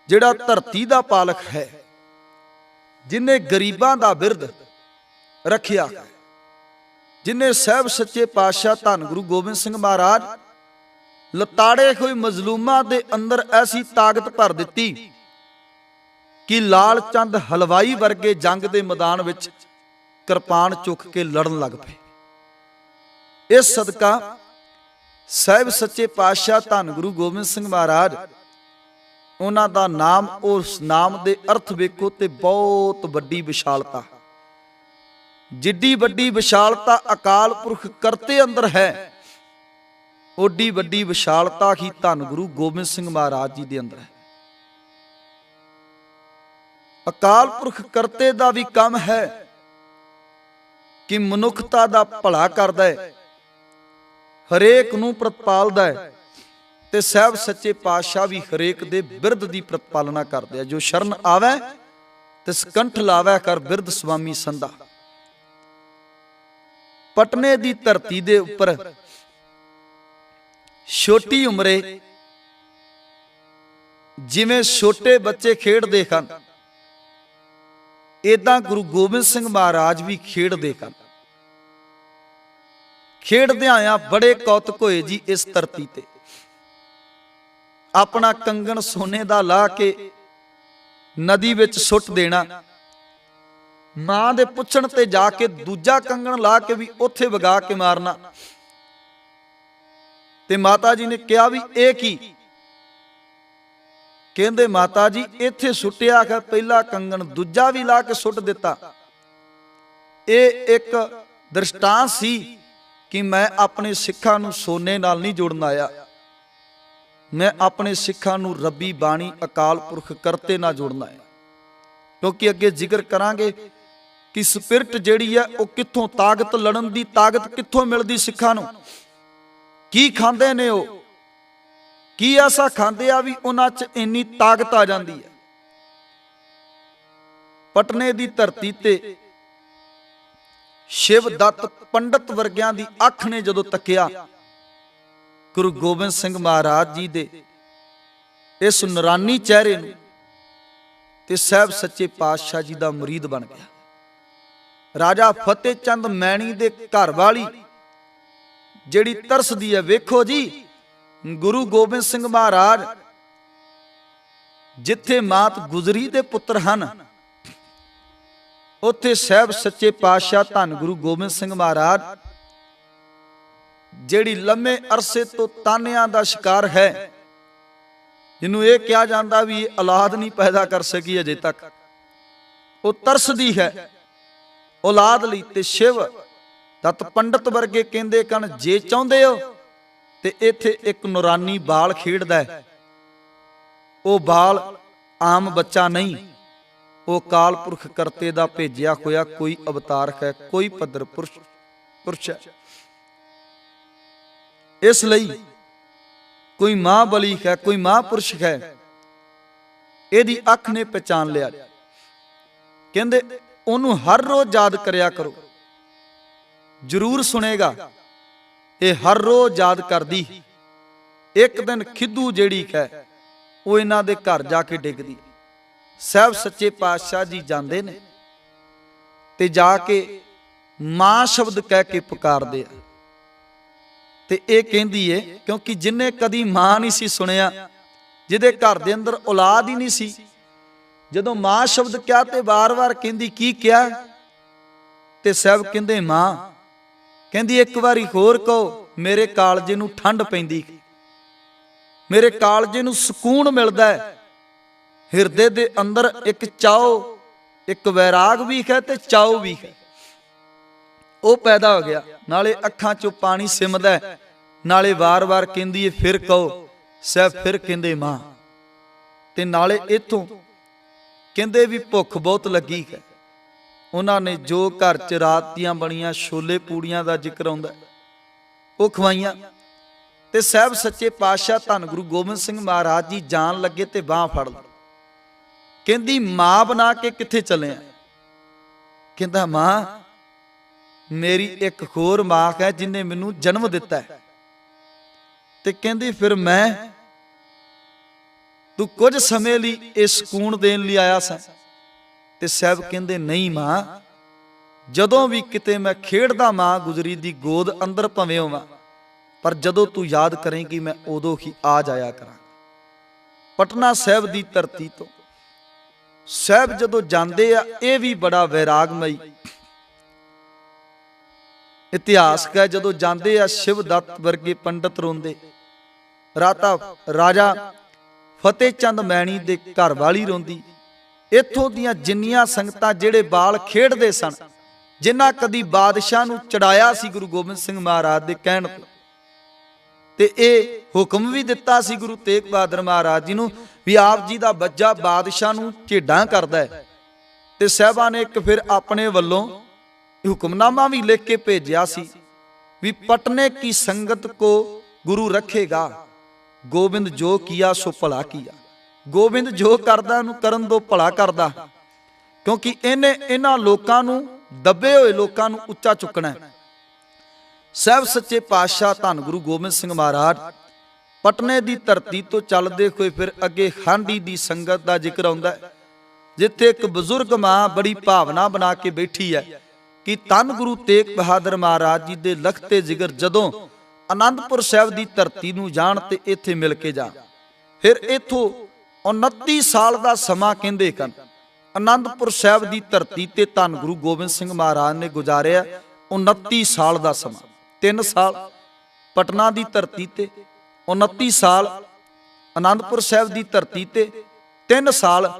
ਜਿਹੜਾ ਧਰਤੀ ਦਾ ਪਾਲਕ ਹੈ, ਜਿਨੇ ਗਰੀਬਾਂ ਦਾ ਬਿਰਧ ਰੱਖਿਆ, ਜਿਨੇ ਸਾਹਿਬ ਸੱਚੇ ਪਾਤਸ਼ਾਹ ਧੰਨ ਗੁਰੂ ਗੋਬਿੰਦ ਸਿੰਘ ਮਹਾਰਾਜ ਲਤਾੜੇ ਹੋਏ ਮਜ਼ਲੂਮਾਂ ਦੇ ਅੰਦਰ ਐਸੀ ਤਾਕਤ ਭਰ ਦਿੱਤੀ ਕਿ ਲਾਲ ਚੰਦ ਹਲਵਾਈ ਵਰਗੇ ਜੰਗ ਦੇ ਮੈਦਾਨ ਵਿੱਚ ਕਿਰਪਾਨ ਚੁੱਕ ਕੇ ਲੜਨ ਲੱਗ ਪਏ। ਇਸ ਸਦਕਾ ਸਾਹਿਬ ਸੱਚੇ ਪਾਤਸ਼ਾਹ ਧੰਨ ਗੁਰੂ ਗੋਬਿੰਦ ਸਿੰਘ ਮਹਾਰਾਜ, ਉਹਨਾਂ ਦਾ ਨਾਮ, ਉਸ ਨਾਮ ਦੇ ਅਰਥ ਵੇਖੋ ਤੇ ਬਹੁਤ ਵੱਡੀ ਵਿਸ਼ਾਲਤਾ। ਜਿੱਡੀ ਵੱਡੀ ਵਿਸ਼ਾਲਤਾ ਅਕਾਲ ਪੁਰਖ ਕਰਤੇ ਅੰਦਰ ਹੈ, ਓਡੀ ਵੱਡੀ ਵਿਸ਼ਾਲਤਾ ਹੀ ਧੰਨ ਗੁਰੂ ਗੋਬਿੰਦ ਸਿੰਘ ਮਹਾਰਾਜ ਜੀ ਦੇ ਅੰਦਰ ਹੈ। ਅਕਾਲ ਪੁਰਖ ਕਰਤੇ ਦਾ ਵੀ ਕੰਮ ਹੈ ਕਿ ਮਨੁੱਖਤਾ ਦਾ ਭਲਾ ਕਰਦਾ ਹੈ, ਹਰੇਕ ਨੂੰ ਪ੍ਰਤਪਾਲਦਾ ਹੈ। ਤੇ ਸਾਹਿਬ ਸੱਚੇ ਪਾਤਸ਼ਾਹ ਵੀ ਹਰੇਕ ਦੇ ਬਿਰਧ ਦੀ ਪ੍ਰਤਪਾਲਨਾ ਕਰਦੇ ਆ। ਜੋ ਸ਼ਰਨ ਆਵੈ ਤੇ ਸਕੰਠ ਲਾਵੈ ਕਰ ਬਿਰਧ ਸੁਆਮੀ ਸੰਧਾ। ਪਟਨੇ ਦੀ ਧਰਤੀ ਦੇ ਉੱਪਰ ਛੋਟੀ ਉਮਰੇ ਜਿਵੇਂ ਛੋਟੇ ਬੱਚੇ ਖੇਡਦੇ ਹਨ, ਇਦਾਂ ਗੁਰੂ ਗੋਬਿੰਦ ਸਿੰਘ ਮਹਾਰਾਜ ਵੀ ਖੇਡਦੇ ਹਨ। ਖੇਡਦਿਆਂ ਆ ਬੜੇ ਕੌਤਕ ਹੋਏ ਜੀ ਇਸ ਧਰਤੀ ਤੇ। ਆਪਣਾ ਕੰਗਣ ਸੋਨੇ ਦਾ ਲਾ ਕੇ ਨਦੀ ਵਿੱਚ ਸੁੱਟ ਦੇਣਾ, ਮਾਂ ਦੇ ਪੁੱਛਣ ਤੇ ਜਾ ਕੇ ਦੂਜਾ ਕੰਗਣ ਲਾ ਕੇ ਵੀ ਉੱਥੇ ਵਗਾ ਕੇ ਮਾਰਨਾ। ਤੇ ਮਾਤਾ ਜੀ ਨੇ ਕਿਹਾ ਵੀ ਇਹ ਕੀ? ਕਹਿੰਦੇ ਮਾਤਾ ਜੀ ਇੱਥੇ ਸੁੱਟਿਆ ਹੈ ਪਹਿਲਾ ਕੰਗਣ, ਦੂਜਾ ਵੀ ਲਾ ਕੇ ਸੁੱਟ ਦਿੱਤਾ। ਇਹ ਇੱਕ ਦ੍ਰਿਸ਼ਟਾਂਤ ਸੀ ਕਿ ਮੈਂ ਆਪਣੇ ਸਿੱਖਾਂ ਨੂੰ ਸੋਨੇ ਨਾਲ ਨਹੀਂ ਜੋੜਨ ਆਇਆ, ਮੈਂ ਆਪਣੇ ਸਿੱਖਾਂ ਨੂੰ ਰੱਬੀ ਬਾਣੀ ਅਕਾਲ ਪੁਰਖ ਕਰਤੇ ਨਾਲ ਜੋੜਨ ਆਇਆ। ਕਿਉਂਕਿ ਅੱਗੇ ਜ਼ਿਕਰ ਕਰਾਂਗੇ ਕਿ ਸਪਿਰਟ ਜਿਹੜੀ ਹੈ ਉਹ ਕਿੱਥੋਂ, ਤਾਕਤ, ਲੜਨ ਦੀ ਤਾਕਤ ਕਿੱਥੋਂ ਮਿਲਦੀ ਸਿੱਖਾਂ ਨੂੰ। ਕੀ ਖਾਂਦੇ ਨੇ ਉਹ, ਕੀ ਐਸਾ ਖਾਂਦੇ ਆ ਵੀ ਉਹਨਾਂ 'ਚ ਇੰਨੀ ਤਾਕਤ ਆ ਜਾਂਦੀ ਹੈ। ਪਟਨੇ ਦੀ ਧਰਤੀ ਤੇ ਸ਼ਿਵ ਦੱਤ ਪੰਡਤ ਵਰਗਿਆਂ ਦੀ ਅੱਖ ਨੇ ਜਦੋਂ ਤੱਕਿਆ ਗੁਰੂ ਗੋਬਿੰਦ ਸਿੰਘ ਮਹਾਰਾਜ ਜੀ ਦੇ ਇਸ ਨੂਰਾਨੀ ਚਿਹਰੇ ਨੂੰ, ਤੇ ਸਾਹਿਬ ਸੱਚੇ ਪਾਤਸ਼ਾਹ ਜੀ ਦਾ ਮੁਰੀਦ ਬਣ ਗਿਆ। ਰਾਜਾ ਫਤਿਹ ਚੰਦ ਮੈਣੀ ਦੇ ਘਰ ਵਾਲੀ ਜਿਹੜੀ ਤਰਸਦੀ ਹੈ, ਵੇਖੋ ਜੀ ਗੁਰੂ ਗੋਬਿੰਦ ਸਿੰਘ ਮਹਾਰਾਜ ਜਿੱਥੇ ਮਾਤ ਗੁਜਰੀ ਦੇ ਪੁੱਤਰ ਹਨ, ਉੱਥੇ ਸਾਹਿਬ ਸੱਚੇ ਪਾਤਸ਼ਾਹ ਧੰਨ ਗੁਰੂ ਗੋਬਿੰਦ ਸਿੰਘ ਮਹਾਰਾਜ ਜਿਹੜੀ ਲੰਮੇ ਅਰਸੇ ਤੋਂ ਤਾਨਿਆਂ ਦਾ ਸ਼ਿਕਾਰ ਹੈ, ਜਿਹਨੂੰ ਇਹ ਕਿਹਾ ਜਾਂਦਾ ਵੀ ਇਹ ਔਲਾਦ ਨਹੀਂ ਪੈਦਾ ਕਰ ਸਕੀ ਅਜੇ ਤੱਕ, ਉਹ ਤਰਸਦੀ ਹੈ ਔਲਾਦ ਲਈ। ਤੇ ਸ਼ਿਵ ਦੱਤ ਪੰਡਤ ਵਰਗੇ ਕਹਿੰਦੇ ਕਣ ਜੇ ਚਾਹੁੰਦੇ ਹੋ ਤੇ ਇੱਥੇ ਇੱਕ ਨੂਰਾਨੀ ਬਾਲ ਖੇਡਦਾ ਹੈ। ਉਹ ਬਾਲ ਆਮ ਬੱਚਾ ਨਹੀਂ, ਉਹ ਕਾਲ ਪੁਰਖ ਕਰਤੇ ਦਾ ਭੇਜਿਆ ਹੋਇਆ ਕੋਈ ਅਵਤਾਰ ਹੈ, ਕੋਈ ਪੱਧਰ ਪੁਰਸ਼ ਹੈ। ਇਸ ਲਈ ਕੋਈ ਮਾਂ ਬਲੀ ਹੈ, ਕੋਈ ਮਹਾਂਪੁਰਸ਼ ਹੈ। ਇਹਦੀ ਅੱਖ ਨੇ ਪਹਿਚਾਨ ਲਿਆ। ਕਹਿੰਦੇ ਉਹਨੂੰ ਹਰ ਰੋਜ਼ ਯਾਦ ਕਰਿਆ ਕਰੋ, ਜ਼ਰੂਰ ਸੁਣੇਗਾ। ਇਹ ਹਰ ਰੋਜ਼ ਯਾਦ ਕਰਦੀ। ਇੱਕ ਦਿਨ ਖਿੱਦੂ ਜਿਹੜੀ ਹੈ ਉਹ ਇਹਨਾਂ ਦੇ ਘਰ ਜਾ ਕੇ ਡਿੱਗਦੀ। ਸਾਹਿਬ ਸੱਚੇ ਪਾਤਸ਼ਾਹ ਜੀ ਜਾਂਦੇ ਨੇ ਤੇ ਜਾ ਕੇ ਮਾਂ ਸ਼ਬਦ ਕਹਿ ਕੇ ਪੁਕਾਰਦੇ ਆ। ਤੇ ਇਹ ਕਹਿੰਦੀ ਏ, ਕਿਉਂਕਿ ਜਿੰਨੇ ਕਦੀ ਮਾਂ ਨਹੀਂ ਸੀ ਸੁਣਿਆ, ਜਿਹਦੇ ਘਰ ਦੇ ਅੰਦਰ ਔਲਾਦ ਹੀ ਨਹੀਂ ਸੀ, ਜਦੋਂ ਮਾਂ ਸ਼ਬਦ ਕਿਹਾ ਤੇ ਵਾਰ-ਵਾਰ ਕਹਿੰਦੀ ਕੀ ਕਿਹਾ? ਤੇ ਸਾਹਿਬ ਕਹਿੰਦੇ ਮਾਂ। ਕਹਿੰਦੀ ਇੱਕ ਵਾਰੀ ਹੋਰ ਕਹੋ, ਮੇਰੇ ਕਾਲਜੇ ਨੂੰ ਠੰਡ ਪੈਂਦੀ, ਮੇਰੇ ਕਾਲਜੇ ਨੂੰ ਸਕੂਨ ਮਿਲਦਾ ਹੈ। ਹਿਰਦੇ ਦੇ ਅੰਦਰ ਇੱਕ ਚਾਓ, ਇੱਕ ਵੈਰਾਗ ਵੀ ਹੈ ਤੇ ਚਾਓ ਵੀ ਹੈ, ਉਹ ਪੈਦਾ ਹੋ ਗਿਆ। ਨਾਲੇ ਅੱਖਾਂ ਚੋਂ ਪਾਣੀ ਸਿਮਦਾ, ਨਾਲੇ ਵਾਰ-ਵਾਰ ਕਹਿੰਦੀ ਏ ਫਿਰ ਕਹੋ। ਸਾਹਿਬ ਫਿਰ ਕਹਿੰਦੇ ਮਾਂ। ਤੇ ਨਾਲੇ ਇਥੋਂ ਕਹਿੰਦੇ ਵੀ ਭੁੱਖ ਬਹੁਤ ਲੱਗੀ ਹੈ। ਉਹਨਾਂ ਨੇ ਜੋ ਘਰ 'ਚ ਰਾਤ ਦੀਆਂ ਬਣੀਆਂ ਛੋਲੇ ਪੂੜੀਆਂ ਦਾ ਜ਼ਿਕਰ ਆਉਂਦਾ, ਉਹ ਖਵਾਈਆਂ। ਤੇ ਸਾਹਿਬ ਸੱਚੇ ਪਾਤਸ਼ਾਹ ਧੰਨ ਗੁਰੂ ਗੋਬਿੰਦ ਸਿੰਘ ਮਹਾਰਾਜ ਜੀ ਜਾਣ ਲੱਗੇ ਤੇ ਬਾਂਹ ਫੜ ਲਈ। ਕਹਿੰਦੀ ਮਾਂ ਬਣਾ ਕੇ ਕਿੱਥੇ ਚੱਲੇ ਆ? ਕਹਿੰਦਾ ਮਾਂ ਮੇਰੀ ਇੱਕ ਹੋਰ ਮਾਂ ਹੈ ਜਿਹਨੇ ਮੈਨੂੰ ਜਨਮ ਦਿੱਤਾ ਹੈ। ਤੇ ਕਹਿੰਦੀ ਫਿਰ ਮੈਂ, ਤੂੰ ਕੁਝ ਸਮੇਂ ਲਈ ਇਹ ਸਕੂਨ ਦੇਣ ਲਈ ਆਇਆ ਸਾਂ? ਤੇ ਸਾਹਿਬ ਕਹਿੰਦੇ ਨਹੀਂ ਮਾਂ, ਜਦੋਂ ਵੀ ਕਿਤੇ ਮੈਂ ਖੇਡਦਾ ਮਾਂ ਗੁਜਰੀ ਦੀ ਗੋਦ ਅੰਦਰ ਭਵੇਂ ਹੋਵਾਂ, ਪਰ ਜਦੋਂ ਤੂੰ ਯਾਦ ਕਰੇਂਗੀ ਮੈਂ ਉਦੋਂ ਹੀ ਆ ਜਾਇਆ ਕਰਾਂ। ਪਟਨਾ ਸਾਹਿਬ ਦੀ ਧਰਤੀ ਤੋਂ ਸਾਹਿਬ ਜਦੋਂ ਜਾਂਦੇ ਆ, ਇਹ ਵੀ ਬੜਾ ਵੈਰਾਗਮਈ ਇਤਿਹਾਸ ਹੈ। ਜਦੋਂ ਜਾਂਦੇ ਆ ਸ਼ਿਵ ਦੱਤ ਵਰਗੇ ਪੰਡਤ ਰੋਂਦੇ, ਰਾਜਾ ਫਤਿਹ ਚੰਦ ਮੈਣੀ ਦੇ ਘਰ ਵਾਲੀ ਰੋਂਦੀ। ਇੱਥੋਂ ਦੀਆਂ ਜਿੰਨੀਆਂ ਸੰਗਤਾਂ ਜਿਹੜੇ ਬਾਲ ਖੇਡਦੇ ਸਨ, ਜਿਨ੍ਹਾਂ ਕਦੀ ਬਾਦਸ਼ਾਹ ਨੂੰ ਚੜਾਇਆ ਸੀ ਗੁਰੂ ਗੋਬਿੰਦ ਸਿੰਘ ਮਹਾਰਾਜ ਦੇ ਕਹਿਣ ਤੋਂ, ਤੇ ਇਹ ਹੁਕਮ ਵੀ ਦਿੱਤਾ ਸੀ ਗੁਰੂ ਤੇਗ ਬਹਾਦਰ ਮਹਾਰਾਜ ਜੀ ਨੂੰ ਵੀ ਆਪ ਜੀ ਦਾ ਬੱਚਾ ਬਾਦਸ਼ਾਹ ਨੂੰ ਝੇਡਾਂ ਕਰਦਾ ਹੈ। ਤੇ ਸਾਹਿਬਾਂ ਨੇ ਇੱਕ ਫਿਰ ਆਪਣੇ ਵੱਲੋਂ ਹੁਕਮਨਾਮਾ ਵੀ ਲਿਖ ਕੇ ਭੇਜਿਆ ਸੀ ਵੀ ਪਟਨੇ ਕੀ ਸੰਗਤ ਕੋ ਗੁਰੂ ਰੱਖੇਗਾ, ਗੋਬਿੰਦ ਜੋ ਕੀਆ ਸੋ ਭਲਾ ਕੀਆ। ਗੋਬਿੰਦ ਜੋ ਕਰਦਾ ਉਹਨੂੰ ਕਰਨ ਤੋਂ ਭਲਾ ਕਰਦਾ, ਕਿਉਂਕਿ ਇਹਨੇ ਇਹਨਾਂ ਲੋਕਾਂ ਨੂੰ, ਦੱਬੇ ਹੋਏ ਲੋਕਾਂ ਨੂੰ ਉੱਚਾ ਚੁੱਕਣਾ। ਸਾਹਿਬ ਸੱਚੇ ਪਾਤਸ਼ਾਹ ਧੰਨ ਗੁਰੂ ਗੋਬਿੰਦ ਸਿੰਘ ਮਹਾਰਾਜ ਪਟਨੇ ਦੀ ਧਰਤੀ ਤੋਂ ਚੱਲਦੇ ਹੋਏ ਫਿਰ ਅੱਗੇ ਹਾਂਡੀ ਦੀ ਸੰਗਤ ਦਾ ਜ਼ਿਕਰ ਆਉਂਦਾ। ਜਿੱਥੇ ਇੱਕ ਬਜ਼ੁਰਗ ਮਾਂ ਬੜੀ ਭਾਵਨਾ ਬਣਾ ਕੇ ਬੈਠੀ ਹੈ ਕਿ ਧੰਨ ਗੁਰੂ ਤੇਗ ਬਹਾਦਰ ਮਹਾਰਾਜ ਜੀ ਦੇ ਲਖਤੇ ਜਿਗਰ ਜਦੋਂ ਆਨੰਦਪੁਰ ਸਾਹਿਬ ਦੀ ਧਰਤੀ ਨੂੰ ਜਾਣ ਤੇ ਇੱਥੇ ਮਿਲ ਕੇ ਜਾਣ। ਫਿਰ ਇੱਥੋਂ 29 ਸਾਲ ਦਾ ਸਮਾਂ ਕਹਿੰਦੇ ਹਨ ਆਨੰਦਪੁਰ ਸਾਹਿਬ ਦੀ ਧਰਤੀ ਤੇ ਧੰਨ ਗੁਰੂ ਗੋਬਿੰਦ ਸਿੰਘ ਮਹਾਰਾਜ ਨੇ ਗੁਜ਼ਾਰਿਆ। 29 ਸਾਲ ਦਾ ਸਮਾਂ, 3 ਸਾਲ ਪਟਨਾ ਦੀ ਧਰਤੀ ਤੇ, 29 ਸਾਲ ਆਨੰਦਪੁਰ ਸਾਹਿਬ ਦੀ ਧਰਤੀ ਤੇ, 3 ਸਾਲ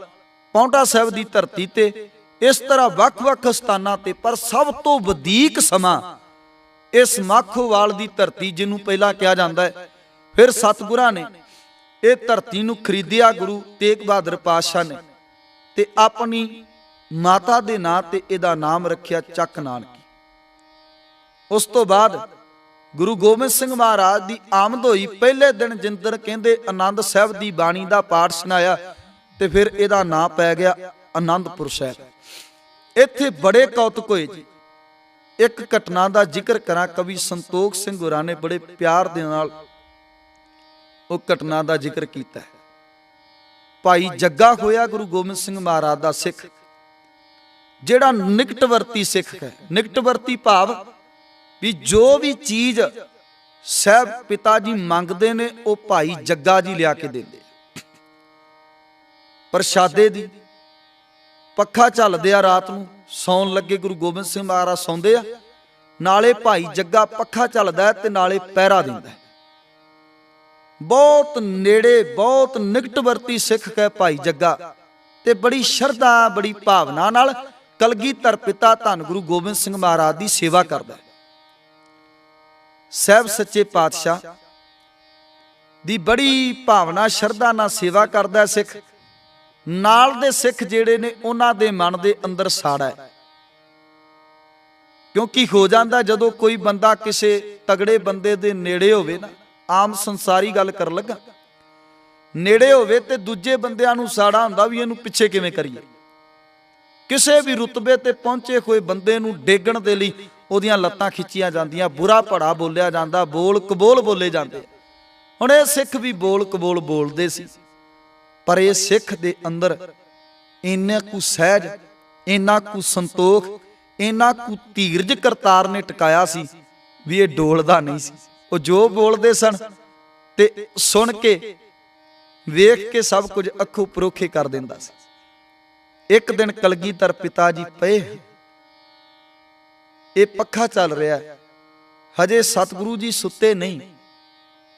ਪਾਉਂਟਾ ਸਾਹਿਬ ਦੀ ਧਰਤੀ ਤੇ। ਇਸ ਤਰ੍ਹਾਂ ਵੱਖ-ਵੱਖ ਸਥਾਨਾਂ ਤੇ, ਪਰ ਸਭ ਤੋਂ ਵਧੇਕ ਸਮਾਂ ਇਸ ਮਾਖੋਵਾਲ ਦੀ ਧਰਤੀ ਜਿਹਨੂੰ ਪਹਿਲਾਂ ਕਿਹਾ ਜਾਂਦਾ ਹੈ। ਫਿਰ ਸਤਿਗੁਰਾਂ ਨੇ ਇਹ ਧਰਤੀ ਨੂੰ ਖਰੀਦਿਆ ਗੁਰੂ ਤੇਗ ਬਹਾਦਰ ਪਾਤਸ਼ਾਹ ਨੇ, ਤੇ ਆਪਣੀ ਮਾਤਾ ਦੇ ਨਾਂ ਤੇ ਇਹਦਾ ਨਾਮ ਰੱਖਿਆ ਚੱਕ ਨਾਨਕੀ। ਉਸ ਤੋਂ ਬਾਅਦ ਗੁਰੂ ਗੋਬਿੰਦ ਸਿੰਘ ਮਹਾਰਾਜ ਦੀ ਆਮਦ ਹੋਈ। ਪਹਿਲੇ ਦਿਨ ਜਿੰਦਰ ਕਹਿੰਦੇ ਆਨੰਦ ਸਾਹਿਬ ਦੀ ਬਾਣੀ ਦਾ ਪਾਠ ਸੁਣਾਇਆ ਤੇ ਫਿਰ ਇਹਦਾ ਨਾਂ ਪੈ ਗਿਆ ਆਨੰਦਪੁਰ ਸਾਹਿਬ। ਇੱਥੇ ਬੜੇ ਕੌਤਕ ਹੋਏ ਜੀ। ਇੱਕ ਘਟਨਾ ਦਾ ਜ਼ਿਕਰ ਕਰਾਂ, ਕਵੀ ਸੰਤੋਖ ਸਿੰਘ ਹੋਰਾਂ ਨੇ ਬੜੇ ਪਿਆਰ ਦੇ ਨਾਲ ਉਹ ਘਟਨਾ ਦਾ ਜ਼ਿਕਰ ਕੀਤਾ ਹੈ। ਭਾਈ ਜੱਗਾ ਹੋਇਆ ਗੁਰੂ ਗੋਬਿੰਦ ਸਿੰਘ ਮਹਾਰਾਜ ਦਾ ਸਿੱਖ, ਜਿਹੜਾ ਨਿਕਟਵਰਤੀ ਸਿੱਖ ਹੈ। ਨਿਕਟਵਰਤੀ ਭਾਵ ਵੀ ਜੋ ਵੀ ਚੀਜ਼ ਸਾਹਿਬ ਪਿਤਾ ਜੀ ਮੰਗਦੇ ਨੇ ਉਹ ਭਾਈ ਜੱਗਾ ਜੀ ਲਿਆ ਕੇ ਦਿੰਦੇ। ਪ੍ਰਸ਼ਾਦੇ ਦੀ ਪੱਖਾ ਝੱਲਦੇ ਆ, ਰਾਤ ਨੂੰ ਸੌਣ ਲੱਗੇ ਗੁਰੂ ਗੋਬਿੰਦ ਸਿੰਘ ਮਹਾਰਾਜ ਸੌਂਦੇ ਆ, ਨਾਲੇ ਭਾਈ ਜੱਗਾ ਪੱਖਾ ਝੱਲਦਾ ਹੈ ਤੇ ਨਾਲੇ ਪਹਿਰਾ ਦਿੰਦਾ ਹੈ। ਬਹੁਤ ਨੇੜੇ, ਬਹੁਤ ਨਿਕਟਵਰਤੀ ਸਿੱਖ ਹੈ ਭਾਈ ਜੱਗਾ, ਤੇ ਬੜੀ ਸ਼ਰਧਾ, ਬੜੀ ਭਾਵਨਾ ਨਾਲ ਕਲਗੀਧਰ ਪਿਤਾ ਧੰਨ ਗੁਰੂ ਗੋਬਿੰਦ ਸਿੰਘ ਮਹਾਰਾਜ ਦੀ ਸੇਵਾ ਕਰਦਾ ਹੈ। ਸਾਹਿਬ ਸੱਚੇ ਪਾਤਸ਼ਾਹ ਦੀ ਬੜੀ ਭਾਵਨਾ ਸ਼ਰਧਾ ਨਾਲ ਸੇਵਾ ਕਰਦਾ ਸਿੱਖ। ਨਾਲ ਦੇ ਸਿੱਖ ਜਿਹੜੇ ਨੇ ਉਹਨਾਂ ਦੇ ਮਨ ਦੇ ਅੰਦਰ ਸਾੜਾ ਹੈ, ਕਿਉਂਕਿ ਹੋ ਜਾਂਦਾ ਜਦੋਂ ਕੋਈ ਬੰਦਾ ਕਿਸੇ ਤਗੜੇ ਬੰਦੇ ਦੇ ਨੇੜੇ ਹੋਵੇ ਨਾ, ਆਮ ਸੰਸਾਰੀ ਗੱਲ ਕਰਨ ਲੱਗਾ, ਨੇੜੇ ਹੋਵੇ ਤੇ ਦੂਜੇ ਬੰਦਿਆਂ ਨੂੰ ਸਾੜਾ ਹੁੰਦਾ ਵੀ ਇਹਨੂੰ ਪਿੱਛੇ ਕਿਵੇਂ ਕਰੀਏ। ਕਿਸੇ ਵੀ ਰੁਤਬੇ ਤੇ ਪਹੁੰਚੇ ਹੋਏ ਬੰਦੇ ਨੂੰ ਡੇਗਣ ਦੇ ਲਈ ਉਹਦੀਆਂ ਲੱਤਾਂ ਖਿੱਚੀਆਂ ਜਾਂਦੀਆਂ, ਬੁਰਾ ਭੜਾ ਬੋਲਿਆ ਜਾਂਦਾ, ਬੋਲ ਕਬੋਲ ਬੋਲੇ ਜਾਂਦੇ। ਹੁਣ ਇਹ ਸਿੱਖ ਵੀ ਬੋਲ ਕਬੋਲ ਬੋਲਦੇ ਸੀ, ਪਰ ਇਹ ਸਿੱਖ ਦੇ ਅੰਦਰ ਇੰਨਾ ਕੁ ਸਹਿਜ, ਇੰਨਾ ਕੁ ਸੰਤੋਖ, ਇੰਨਾ ਕੁ ਧੀਰਜ ਕਰਤਾਰ ਨੇ ਟਿਕਾਇਆ ਸੀ ਵੀ ਇਹ ਡੋਲਦਾ ਨਹੀਂ ਸੀ। ਉਹ ਜੋ ਬੋਲਦੇ ਸਨ ਤੇ ਸੁਣ ਕੇ ਵੇਖ ਕੇ ਸਭ ਕੁਝ ਅੱਖੋਂ ਪਰੋਖੇ ਕਰ ਦਿੰਦਾ ਸੀ। ਇੱਕ ਦਿਨ ਕਲਗੀਧਰ ਪਿਤਾ ਜੀ ਪਏ, ਇਹ ਪੱਖਾ ਚੱਲ ਰਿਹਾ, ਹਜੇ ਸਤਿਗੁਰੂ ਜੀ ਸੁੱਤੇ ਨਹੀਂ,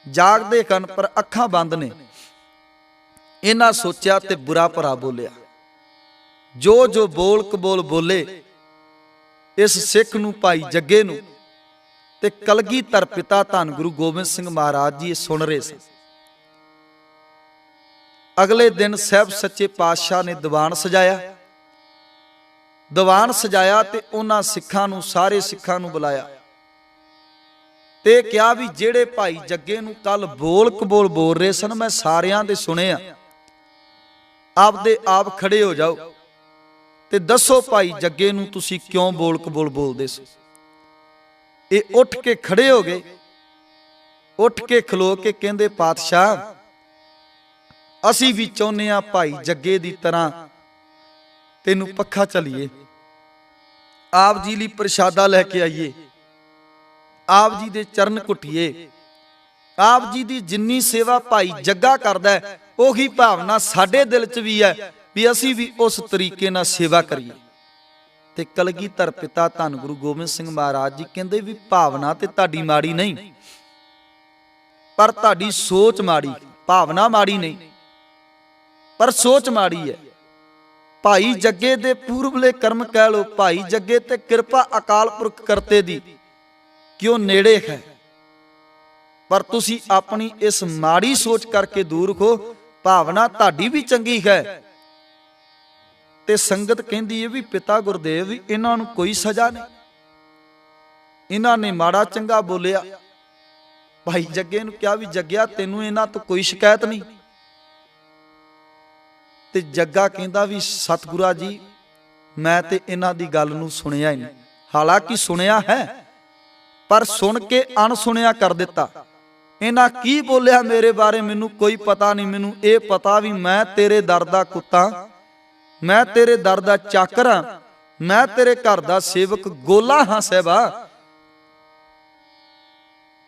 ਜਾਗਦੇ ਹਨ ਪਰ ਅੱਖਾਂ ਬੰਦ ਨੇ। ਇਹਨਾਂ ਸੋਚਿਆ ਤੇ ਬੁਰਾ ਭਰਾ ਬੋਲਿਆ। ਜੋ ਜੋ ਬੋਲ ਕਬੋਲ ਬੋਲੇ ਇਸ ਸਿੱਖ ਨੂੰ, ਭਾਈ ਜੱਗੇ ਨੂੰ, ਤੇ ਕਲਗੀਧਰ ਪਿਤਾ ਧੰਨ ਗੁਰੂ ਗੋਬਿੰਦ ਸਿੰਘ ਮਹਾਰਾਜ ਜੀ ਇਹ ਸੁਣ ਰਹੇ ਸਨ। ਅਗਲੇ ਦਿਨ ਸਾਹਿਬ ਸੱਚੇ ਪਾਤਸ਼ਾਹ ਨੇ ਦੀਵਾਨ ਸਜਾਇਆ। ਦੀਵਾਨ ਸਜਾਇਆ ਤੇ ਉਹਨਾਂ ਸਿੱਖਾਂ ਨੂੰ, ਸਾਰੇ ਸਿੱਖਾਂ ਨੂੰ ਬੁਲਾਇਆ ਤੇ ਕਿਹਾ ਵੀ ਜਿਹੜੇ ਭਾਈ ਜੱਗੇ ਨੂੰ ਕੱਲ ਬੋਲ ਕਬੋਲ ਬੋਲ ਰਹੇ ਸਨ, ਮੈਂ ਸਾਰਿਆਂ ਦੇ ਸੁਣੇ ਆ, ਆਪਦੇ ਆਪ ਖੜੇ ਹੋ ਜਾਓ ਤੇ ਦੱਸੋ ਭਾਈ ਜੱਗੇ ਨੂੰ ਤੁਸੀਂ ਕਿਉਂ ਬੋਲ ਕਬੋਲ ਬੋਲਦੇ ਸੀ। ਇਹ ਉੱਠ ਕੇ ਖੜੇ ਹੋ ਗਏ। ਉੱਠ ਕੇ ਖਲੋ ਕੇ ਕਹਿੰਦੇ, ਪਾਤਸ਼ਾਹ ਅਸੀਂ ਵੀ ਚਾਹੁੰਦੇ ਆ ਭਾਈ ਜੱਗੇ ਦੀ ਤਰ੍ਹਾਂ ਤੈਨੂੰ ਪੱਖਾ ਝੱਲੀਏ, ਆਪ ਜੀ ਲਈ ਪ੍ਰਸ਼ਾਦਾ ਲੈ ਕੇ ਆਈਏ, ਆਪ ਜੀ ਦੇ ਚਰਨ ਘੁੱਟੀਏ। ਆਪ ਜੀ ਦੀ ਜਿੰਨੀ ਸੇਵਾ ਭਾਈ ਜੱਗਾ ਕਰਦਾ ਹੈ, ਉਹੀ ਭਾਵਨਾ ਸਾਡੇ ਦਿਲ 'ਚ ਵੀ ਹੈ ਵੀ ਅਸੀਂ ਵੀ ਉਸ ਤਰੀਕੇ ਨਾਲ ਸੇਵਾ ਕਰੀਏ। ਤੇ ਕਲਗੀਧਰ ਪਿਤਾ ਧੰਨ ਗੁਰੂ ਗੋਬਿੰਦ ਸਿੰਘ ਮਹਾਰਾਜ ਜੀ ਕਹਿੰਦੇ ਵੀ ਭਾਵਨਾ ਤੇ ਤੁਹਾਡੀ ਮਾੜੀ ਨਹੀਂ, ਪਰ ਤੁਹਾਡੀ ਸੋਚ ਮਾੜੀ। ਭਾਵਨਾ ਮਾੜੀ ਨਹੀਂ, ਪਰ ਸੋਚ ਮਾੜੀ ਹੈ। ਭਾਈ ਜੱਗੇ ਦੇ ਪੂਰਬਲੇ ਕਰਮ ਕਹਿ ਲੋ, ਭਾਈ ਜੱਗੇ ਤੇ ਕਿਰਪਾ ਅਕਾਲ ਪੁਰਖ ਕਰਤੇ ਦੀ ਕਿ ਉਹ ਨੇੜੇ ਹੈ, ਪਰ ਤੁਸੀਂ ਆਪਣੀ ਇਸ ਮਾੜੀ ਸੋਚ ਕਰਕੇ ਦੂਰ ਹੋ। ਭਾਵਨਾ ਤੁਹਾਡੀ ਵੀ ਚੰਗੀ ਹੈ। ਤੇ ਸੰਗਤ ਕਹਿੰਦੀ ਹੈ ਵੀ ਪਿਤਾ ਗੁਰਦੇਵ ਵੀ ਇਹਨਾਂ ਨੂੰ ਕੋਈ ਸਜ਼ਾ ਨਹੀਂ, ਇਹਨਾਂ ਨੇ ਮਾੜਾ ਚੰਗਾ ਬੋਲਿਆ। ਭਾਈ ਜੱਗੇ ਨੂੰ ਕਿਹਾ ਵੀ ਜੱਗਿਆ ਤੈਨੂੰ ਇਹਨਾਂ ਤੋਂ ਕੋਈ ਸ਼ਿਕਾਇਤ ਨਹੀਂ। ਤੇ ਜੱਗਾ ਕਹਿੰਦਾ ਵੀ ਸਤਿਗੁਰਾਂ ਜੀ ਮੈਂ ਤੇ ਇਹਨਾਂ ਦੀ ਗੱਲ ਨੂੰ ਸੁਣਿਆ ਹੀ ਨਹੀਂ। ਹਾਲਾਂਕਿ ਸੁਣਿਆ ਹੈ, ਪਰ ਸੁਣ ਕੇ ਅਣਸੁਣਿਆ ਕਰ ਦਿੱਤਾ। ਇਹਨਾਂ ਕੀ ਬੋਲਿਆ ਮੇਰੇ ਬਾਰੇ ਮੈਨੂੰ ਕੋਈ ਪਤਾ ਨਹੀਂ। ਮੈਨੂੰ ਇਹ ਪਤਾ ਵੀ ਮੈਂ ਤੇਰੇ ਦਰ ਦਾ ਕੁੱਤਾ, मैं तेरे दर दा चाकर हां, मैं तेरे घर दा सेवक गोला हां सहबा,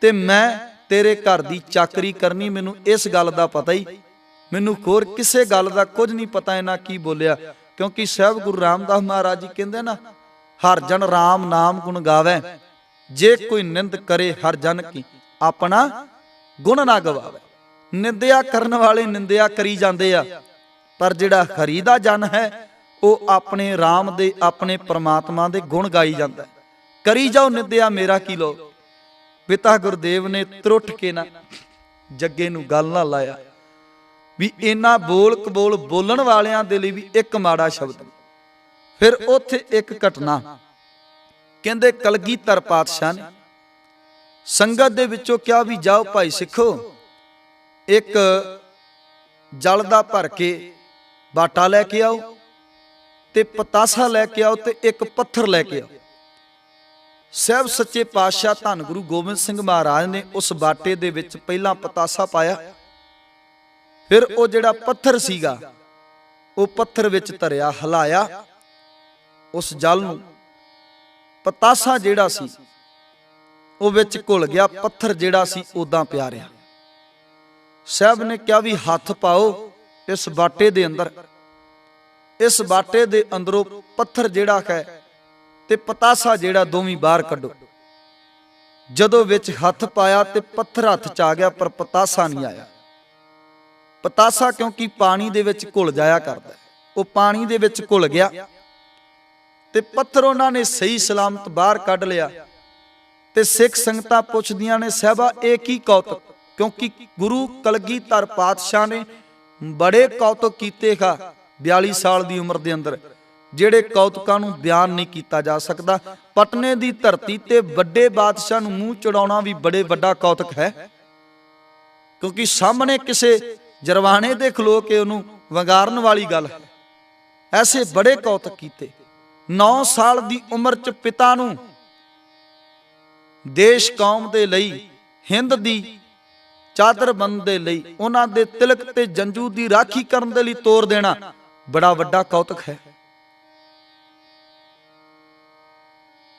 ते मैं तेरे घर दी चाकरी करनी। मैनू इस गल दा पता ही, मैनू होर किसे गल दा कुछ नहीं पता इन्हां की बोलिया। क्योंकि साहब गुरु रामदास महाराज जी कहंदे ना, हर जन राम नाम गुण गावे, जे कोई निंद करे हर जन की, अपना गुण ना गवावे। निंदिया करन वाले निंदिया करी जांदे आ, पर जिहड़ा हरि दा जन है वह अपने राम दे अपने परमात्मा दे गुण गाई जांदा है। करी जाओ निंदिया मेरा की लो। पिता गुरदेव ने त्रुट के ना जग्गे नूं गल ना लाया भी इन्ना बोल कबोल बोलण वालियां दे लई भी एक माड़ा शब्द। फिर उत्थे एक घटना कहंदे कलगीधर पातशाह ने संगत दे विचों क्या भी जाओ भाई सिखो, एक जल दा भर के बाटा लैके आओ, ते पतासा लैके आओ, ते एक पत्थर लैके आओ। साहब सच्चे पातशाह धन गुरु गोबिंद सिंह महाराज ने उस बाटे दे विच पहला पतासा पाया, फिर वो जिहड़ा पत्थर सीगा वो पत्थर विच धरिया, हिलाया उस जल नूं। पतासा जिहड़ा सी वो विच घुल गया, पत्थर जिहड़ा सी उदां पिया रहा। साहब ने कहा भी हथ पाओ इस बाटे दे अंदर, इस बाटे दे अंदरों पत्थर जिहड़ा है ते पतासा जिहड़ा दोवीं बाहर कड्डो। जदों विच हथ पाया ते पत्थर हथ च आ गया, पर पतासा नहीं आया। पतासा क्योंकि पानी दे विच घुल जाया करदा, वो पानी दे विच घुल गया ते पत्थर उन्हां ने सही सलामत बाहर कढ लिया। ते सिख संगतां पुछदियां ने साहबा ये की कौतक, क्योंकि गुरु कलगीधर पातशाह ने बड़े कौतक कीते खा 42 साल की उम्र के अंदर, ਜਿਹੜੇ ਕੌਤਕਾਂ ਨੂੰ ਬਿਆਨ नहीं किया जा सकता। पटने की धरती ते ਵੱਡੇ बादशाह ਨੂੰ ਮੂੰਹ ਚੜਾਉਣਾ भी बड़े ਵੱਡਾ कौतक है, क्योंकि सामने किसी जरवाने दे खलो के उन्होंने वंगारन वाली गल है। ऐसे बड़े कौतक कीते। 9 साल की उम्र च पिता नूं देश कौम दे लई हिंद दी चादर बंद दे लई उन्हां दे तिलक ते जंजू दी राखी करन दे लई तोर देना बड़ा वड्डा कौतक है।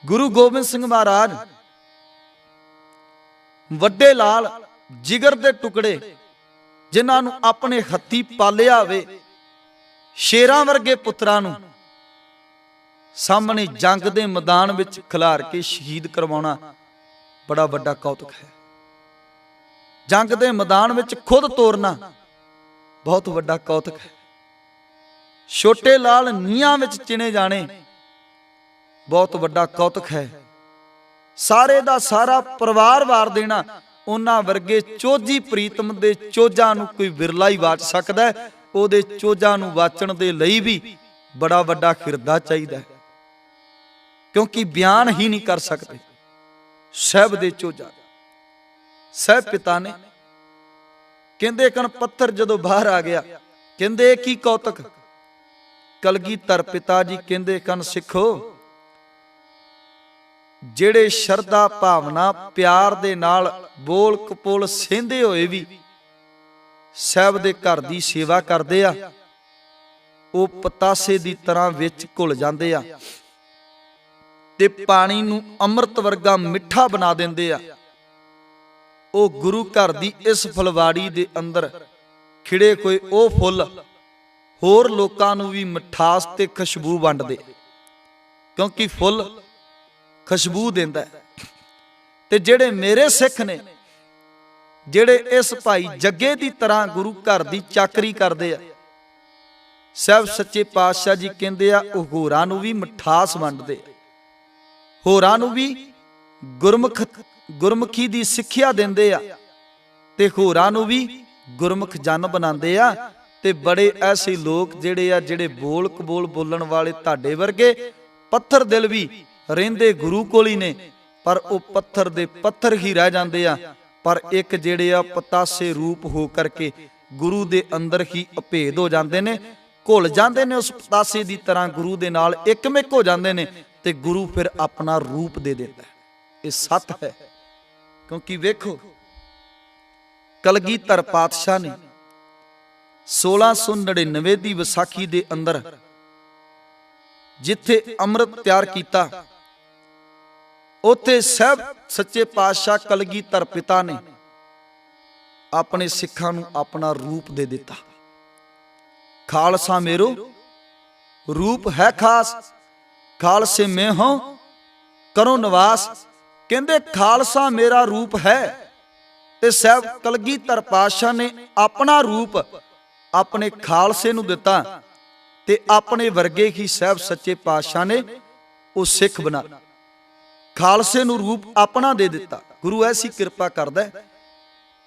गुरु गोबिंद सिंह महाराज वड्डे लाल जिगर दे टुकड़े जिन्हां नूं अपने हत्थी पालिया होवे, शेरां वर्गे पुत्रां नूं सामने जंग दे मैदान विच खिलार के शहीद करवाउणा बड़ा वड्डा कौतक है। जंग दे मैदान विच खुद तोरना बहुत वड्डा कौतक है। छोटे लाल नीहां विच चिणे जाने बहुत वड्डा कौतक है। सारे दा सारा परिवार वार देना, उन्हां वर्गे चोजी प्रीतम दे चोजां नूं कोई विरला ही वाच सकदा है। उहदे चोजां नूं वाचण दे लई भी बड़ा वड्डा हिरदा चाहीदा है, क्योंकि बयान ही नहीं कर सकते। साहब दे चोजा साहब पिता ने कहंदे कण पत्थर जदों बाहर आ गया, कहंदे की कौतक। कलगीधर पिता जी कहंदे कण सिखो, ਜਿਹੜੇ ਸ਼ਰਧਾ ਭਾਵਨਾ ਪਿਆਰ ਦੇ ਨਾਲ ਬੋਲ ਕਪੋਲ ਸਹਿੰਦੇ ਹੋਏ ਵੀ ਸਾਹਿਬ ਦੇ ਘਰ ਦੀ ਸੇਵਾ ਕਰਦੇ ਆ, ਉਹ ਪਤਾਸੇ ਦੀ ਤਰ੍ਹਾਂ ਵਿੱਚ ਘੁਲ ਜਾਂਦੇ ਆ ਤੇ ਪਾਣੀ ਨੂੰ ਅੰਮ੍ਰਿਤ ਵਰਗਾ ਮਿੱਠਾ ਬਣਾ ਦਿੰਦੇ ਆ। ਉਹ ਗੁਰੂ ਘਰ ਦੀ ਇਸ ਫੁਲਵਾੜੀ ਦੇ ਅੰਦਰ ਖਿੜੇ ਕੋਈ ਉਹ ਫੁੱਲ ਹੋਰ ਲੋਕਾਂ ਨੂੰ ਵੀ ਮਿਠਾਸ ਤੇ ਖੁਸ਼ਬੂ ਵੰਡਦੇ, ਕਿਉਂਕਿ ਫੁੱਲ खुशबू देंदा है। ते जेड़े मेरे सिख ने जेड़े इस भाई जग्गे की तरह गुरु घर की चाकरी करते हैं, साहब सच्चे पातशाह जी कहते हैं होरां नूं भी मिठास वंडदे, होरां नूं भी गुरमुखी की सिक्ख्या देंदे आ ते होरां नूं भी गुरमुख जन बनाते आ। ते बड़े ऐसे लोग जेड़े आ जेड़े बोल कबोल बोलण वाले तुहाडे वर्गे पत्थर दिल भी ਰਹਿੰਦੇ गुरु कोल ही ने, पर वो पत्थर दे पत्थर ही रह जाते हैं। पर एक जेड़े आ पतासे रूप हो करके गुरु दे अंदर ही अभेद हो जाते हैं, घुल जाते हैं उस पतासे की तरह गुरु दे नाल एकमिक हो जाते हैं, ते गुरु फिर अपना रूप दे देता है। ये सत है, क्योंकि वेखो कलगीधर पातशाह ने 1699 की विसाखी दे अंदर ਜਿੱਥੇ ਅੰਮ੍ਰਿਤ ਤਿਆਰ ਕੀਤਾ, ਉੱਥੇ ਸਾਹਿਬ ਸੱਚੇ ਪਾਤਸ਼ਾਹ ਕਲਗੀਧਰ ਪਿਤਾ ਨੇ ਆਪਣੇ ਸਿੱਖਾਂ ਨੂੰ ਆਪਣਾ ਰੂਪ ਦੇ ਦਿੱਤਾ। ਖਾਲਸਾ ਮੇਰੋ ਰੂਪ ਹੈ ਖਾਸ, ਖਾਲਸੇ ਮੈਂ ਹਾਂ ਕਰੋ ਨਿਵਾਸ। ਕਹਿੰਦੇ ਖਾਲਸਾ ਮੇਰਾ ਰੂਪ ਹੈ, ਤੇ ਸਾਹਿਬ ਕਲਗੀਧਰ ਪਾਤਸ਼ਾਹ ਨੇ ਆਪਣਾ ਰੂਪ ਆਪਣੇ ਖਾਲਸੇ ਨੂੰ ਦਿੱਤਾ, ਤੇ ਆਪਣੇ ਵਰਗੇ ਹੀ ਸਾਹਿਬ ਸੱਚੇ ਪਾਤਸ਼ਾਹ ਨੇ ਉਹ ਸਿੱਖ ਬਣਾ ਖਾਲਸੇ ਨੂੰ ਰੂਪ ਆਪਣਾ ਦੇ ਦਿੱਤਾ। ਗੁਰੂ ਐਸੀ ਕਿਰਪਾ ਕਰਦਾ ਹੈ,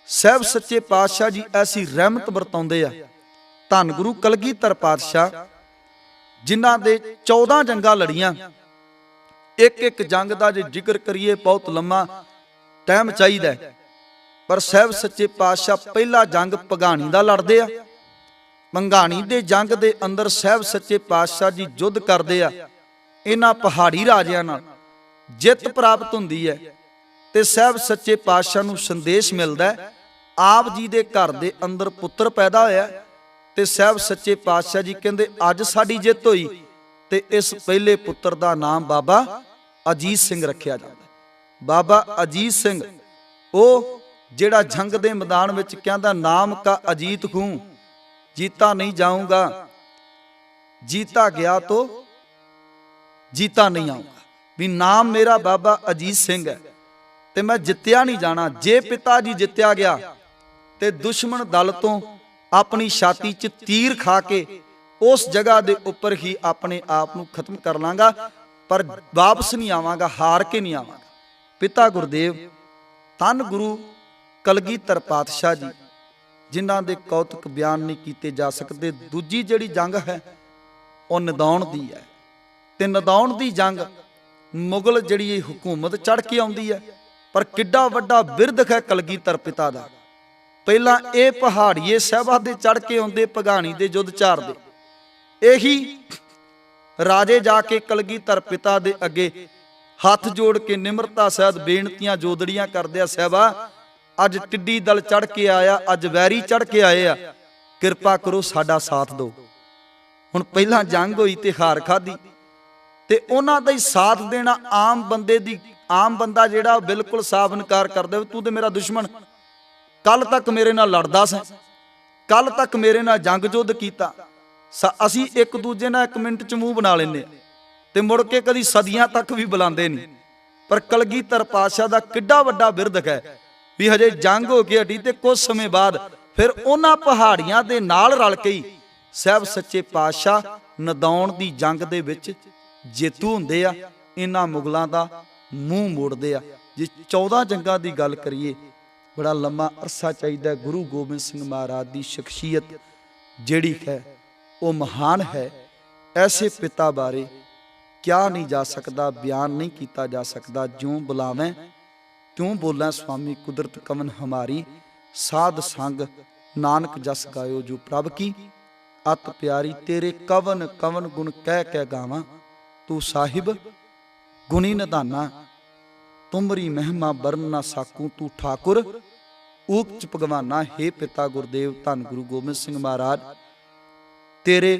ਸਾਹਿਬ ਸੱਚੇ ਪਾਤਸ਼ਾਹ ਜੀ ਐਸੀ ਰਹਿਮਤ ਵਰਤਾਉਂਦੇ ਆ। ਧੰਨ ਗੁਰੂ ਕਲਗੀਧਰ ਪਾਤਸ਼ਾਹ ਜਿਨ੍ਹਾਂ ਦੇ 14 ਜੰਗਾਂ ਲੜੀਆਂ, ਇੱਕ ਇੱਕ ਜੰਗ ਦਾ ਜੇ ਜ਼ਿਕਰ ਕਰੀਏ ਬਹੁਤ ਲੰਮਾ ਟਾਈਮ ਚਾਹੀਦਾ, ਪਰ ਸਾਹਿਬ ਸੱਚੇ ਪਾਤਸ਼ਾਹ ਪਹਿਲਾ ਜੰਗ ਭਗਾਣੀ ਦਾ ਲੜਦੇ ਆ। ਭਗਾਣੀ ਦੇ ਜੰਗ ਦੇ ਅੰਦਰ ਸਾਹਿਬ ਸੱਚੇ ਪਾਤਸ਼ਾਹ ਜੀ ਯੁੱਧ ਕਰਦੇ ਆ, ਇਹਨਾਂ ਪਹਾੜੀ ਰਾਜਿਆਂ ਨਾਲ ਜਿੱਤ ਪ੍ਰਾਪਤ ਹੁੰਦੀ ਹੈ, ਤੇ ਸਾਹਿਬ ਸੱਚੇ ਪਾਤਸ਼ਾਹ ਨੂੰ ਸੰਦੇਸ਼ ਮਿਲਦਾ, ਆਪ ਜੀ ਦੇ ਘਰ ਦੇ ਅੰਦਰ ਪੁੱਤਰ ਪੈਦਾ ਹੋਇਆ, ਤੇ ਸਾਹਿਬ ਸੱਚੇ ਪਾਤਸ਼ਾਹ ਜੀ ਕਹਿੰਦੇ ਅੱਜ ਸਾਡੀ ਜਿੱਤ ਹੋਈ, ਤੇ ਇਸ ਪਹਿਲੇ ਪੁੱਤਰ ਦਾ ਨਾਮ ਬਾਬਾ ਅਜੀਤ ਸਿੰਘ ਰੱਖਿਆ ਜਾਂਦਾ। ਬਾਬਾ ਅਜੀਤ ਸਿੰਘ ਉਹ ਜਿਹੜਾ ਜੰਗ ਦੇ ਮੈਦਾਨ ਵਿੱਚ ਕਹਿੰਦਾ ਨਾਮ ਕਾ ਅਜੀਤ ਹੂੰ, जीता नहीं जाऊंगा, जीता गया तो जीता नहीं आऊंगा। भी नाम मेरा बाबा अजीत सिंह है, ते मैं जित्या नहीं जाना। जे पिता जी जित्या गया ते दुश्मन दल तो अपनी छाती च तीर खा के उस जगह दे उपर ही अपने आप नूं खत्म कर लांगा, पर वापस नहीं आवांगा, हार के नहीं आवांगा। पिता गुरदेव धन गुरु कलगीधर पातशाह जी जिन्हां दे कौतुक बयान नहीं कीते जा सकते। दूजी जिहड़ी जंग है वह नदाउण दी है, ते नदाउण दी जंग मुगल जिहड़ी हुकूमत चढ़ के आउंदी है, पर किड्डा वड्डा बिरध है कलगीधर पिता दा। पहला ये पहाड़ीए साहिबा दे चढ़ के आउंदे भगाणी दे युद्ध झारदे, यही राजे जाके कलगीधर पिता दे अगे हथ जोड़ के निमरता सहित बेनतियां जोदड़ियां करदे, साहिबा अज टिड्डी दल चढ़ के आया, अज वैरी चढ़ के आए आ, किरपा करो साडा साथ दो। हुण पहला जंग होई ते हार खाधी, ते उन्हां दा ही साथ देना आम बंदे दी, आम बंदा जिहड़ा बिल्कुल साफ इनकार कर दे, तू ते मेरा दुश्मन, कल तक मेरे नाल लड़दा सी, कल तक मेरे नाल जंग युद्ध कीता, असीं एक दूजे नाल 1 मिनट च मूंह बना लैंदे ते मुड़ के कदी सदियां तक भी बुलांदे नहीं। पर कलगीधर पातशाह दा किड्डा वड्डा बिरध है भी हजे जंग हो के हटी, ते कुछ समय बाद फिर उन्हां पहाड़ियां दे नाल रल के ही साहिब सच्चे पातशाह नदाउण दी जंग दे विच जेतू हुंदे आ, इन्हां मुगलां दा मूंह मोड़दे आ। जे 14 जंगां दी गल करिए बड़ा लंबा अरसा चाहिदा। गुरु गोबिंद सिंह महाराज दी शख्सियत जिहड़ी है वो महान है। ऐसे पिता बारे क्या नहीं जा सकता, बयान नहीं किया जा सकता। ज्यों बुलावें क्यों बोलें स्वामी, कुदरत कवन हमारी, साध संग नानक जस गायो जो प्रभ की, अत प्यारी तेरे कवन कवन गुण कह कह गावां, तू साहिब गुणी निधाना, तुमरी महिमा बरन ना साकू, तू ठाकुर ऊच भगवाना। हे पिता गुरदेव धन गुरु गोबिंद सिंह महाराज, तेरे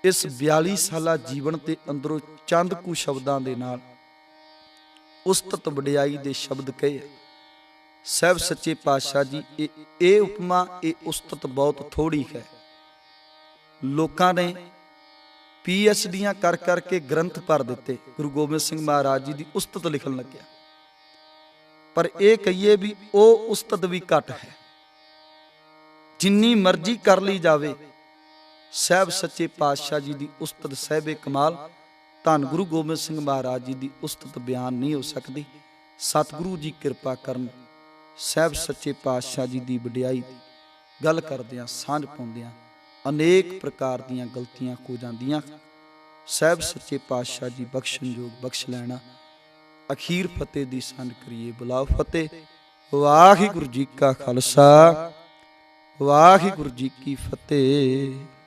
इस 42 साला जीवन के अंदरों चंद कु शब्दां दे नाल उस्तत वडियाई दे शब्द कहे साहिब सच्चे पातशाह जी। ये उपमा ये उस्तत बहुत थोड़ी है। लोकां ने PhDयां कर करके ग्रंथ भर दिते, गुरु गोबिंद सिंह महाराज जी की उस्तत लिखन लग्या, पर यह कहिए भी वो उस्तत भी घट है। जिन्नी मर्जी कर ली जावे, साहिब सच्चे पातशाह जी की उस्तत साहिबे कमाल धन गुरु गोबिंद सिंह महाराज जी की उस्तत बयान नहीं हो सकती। सतगुरु जी कृपा करन, साहिब सच्चे पातशाह जी की वडियाई गल करदियां सांझ पाउंदियां अनेक प्रकार दीयां गलतियां हो जांदियां। साहिब सच्चे पातशाह जी बख्शण योग बख्श लैना। अखीर फतेह दी सांझ करिए, बुलाओ फतेह। वाहिगुरू जी का खालसा, वाहिगुरू जी की फतेह।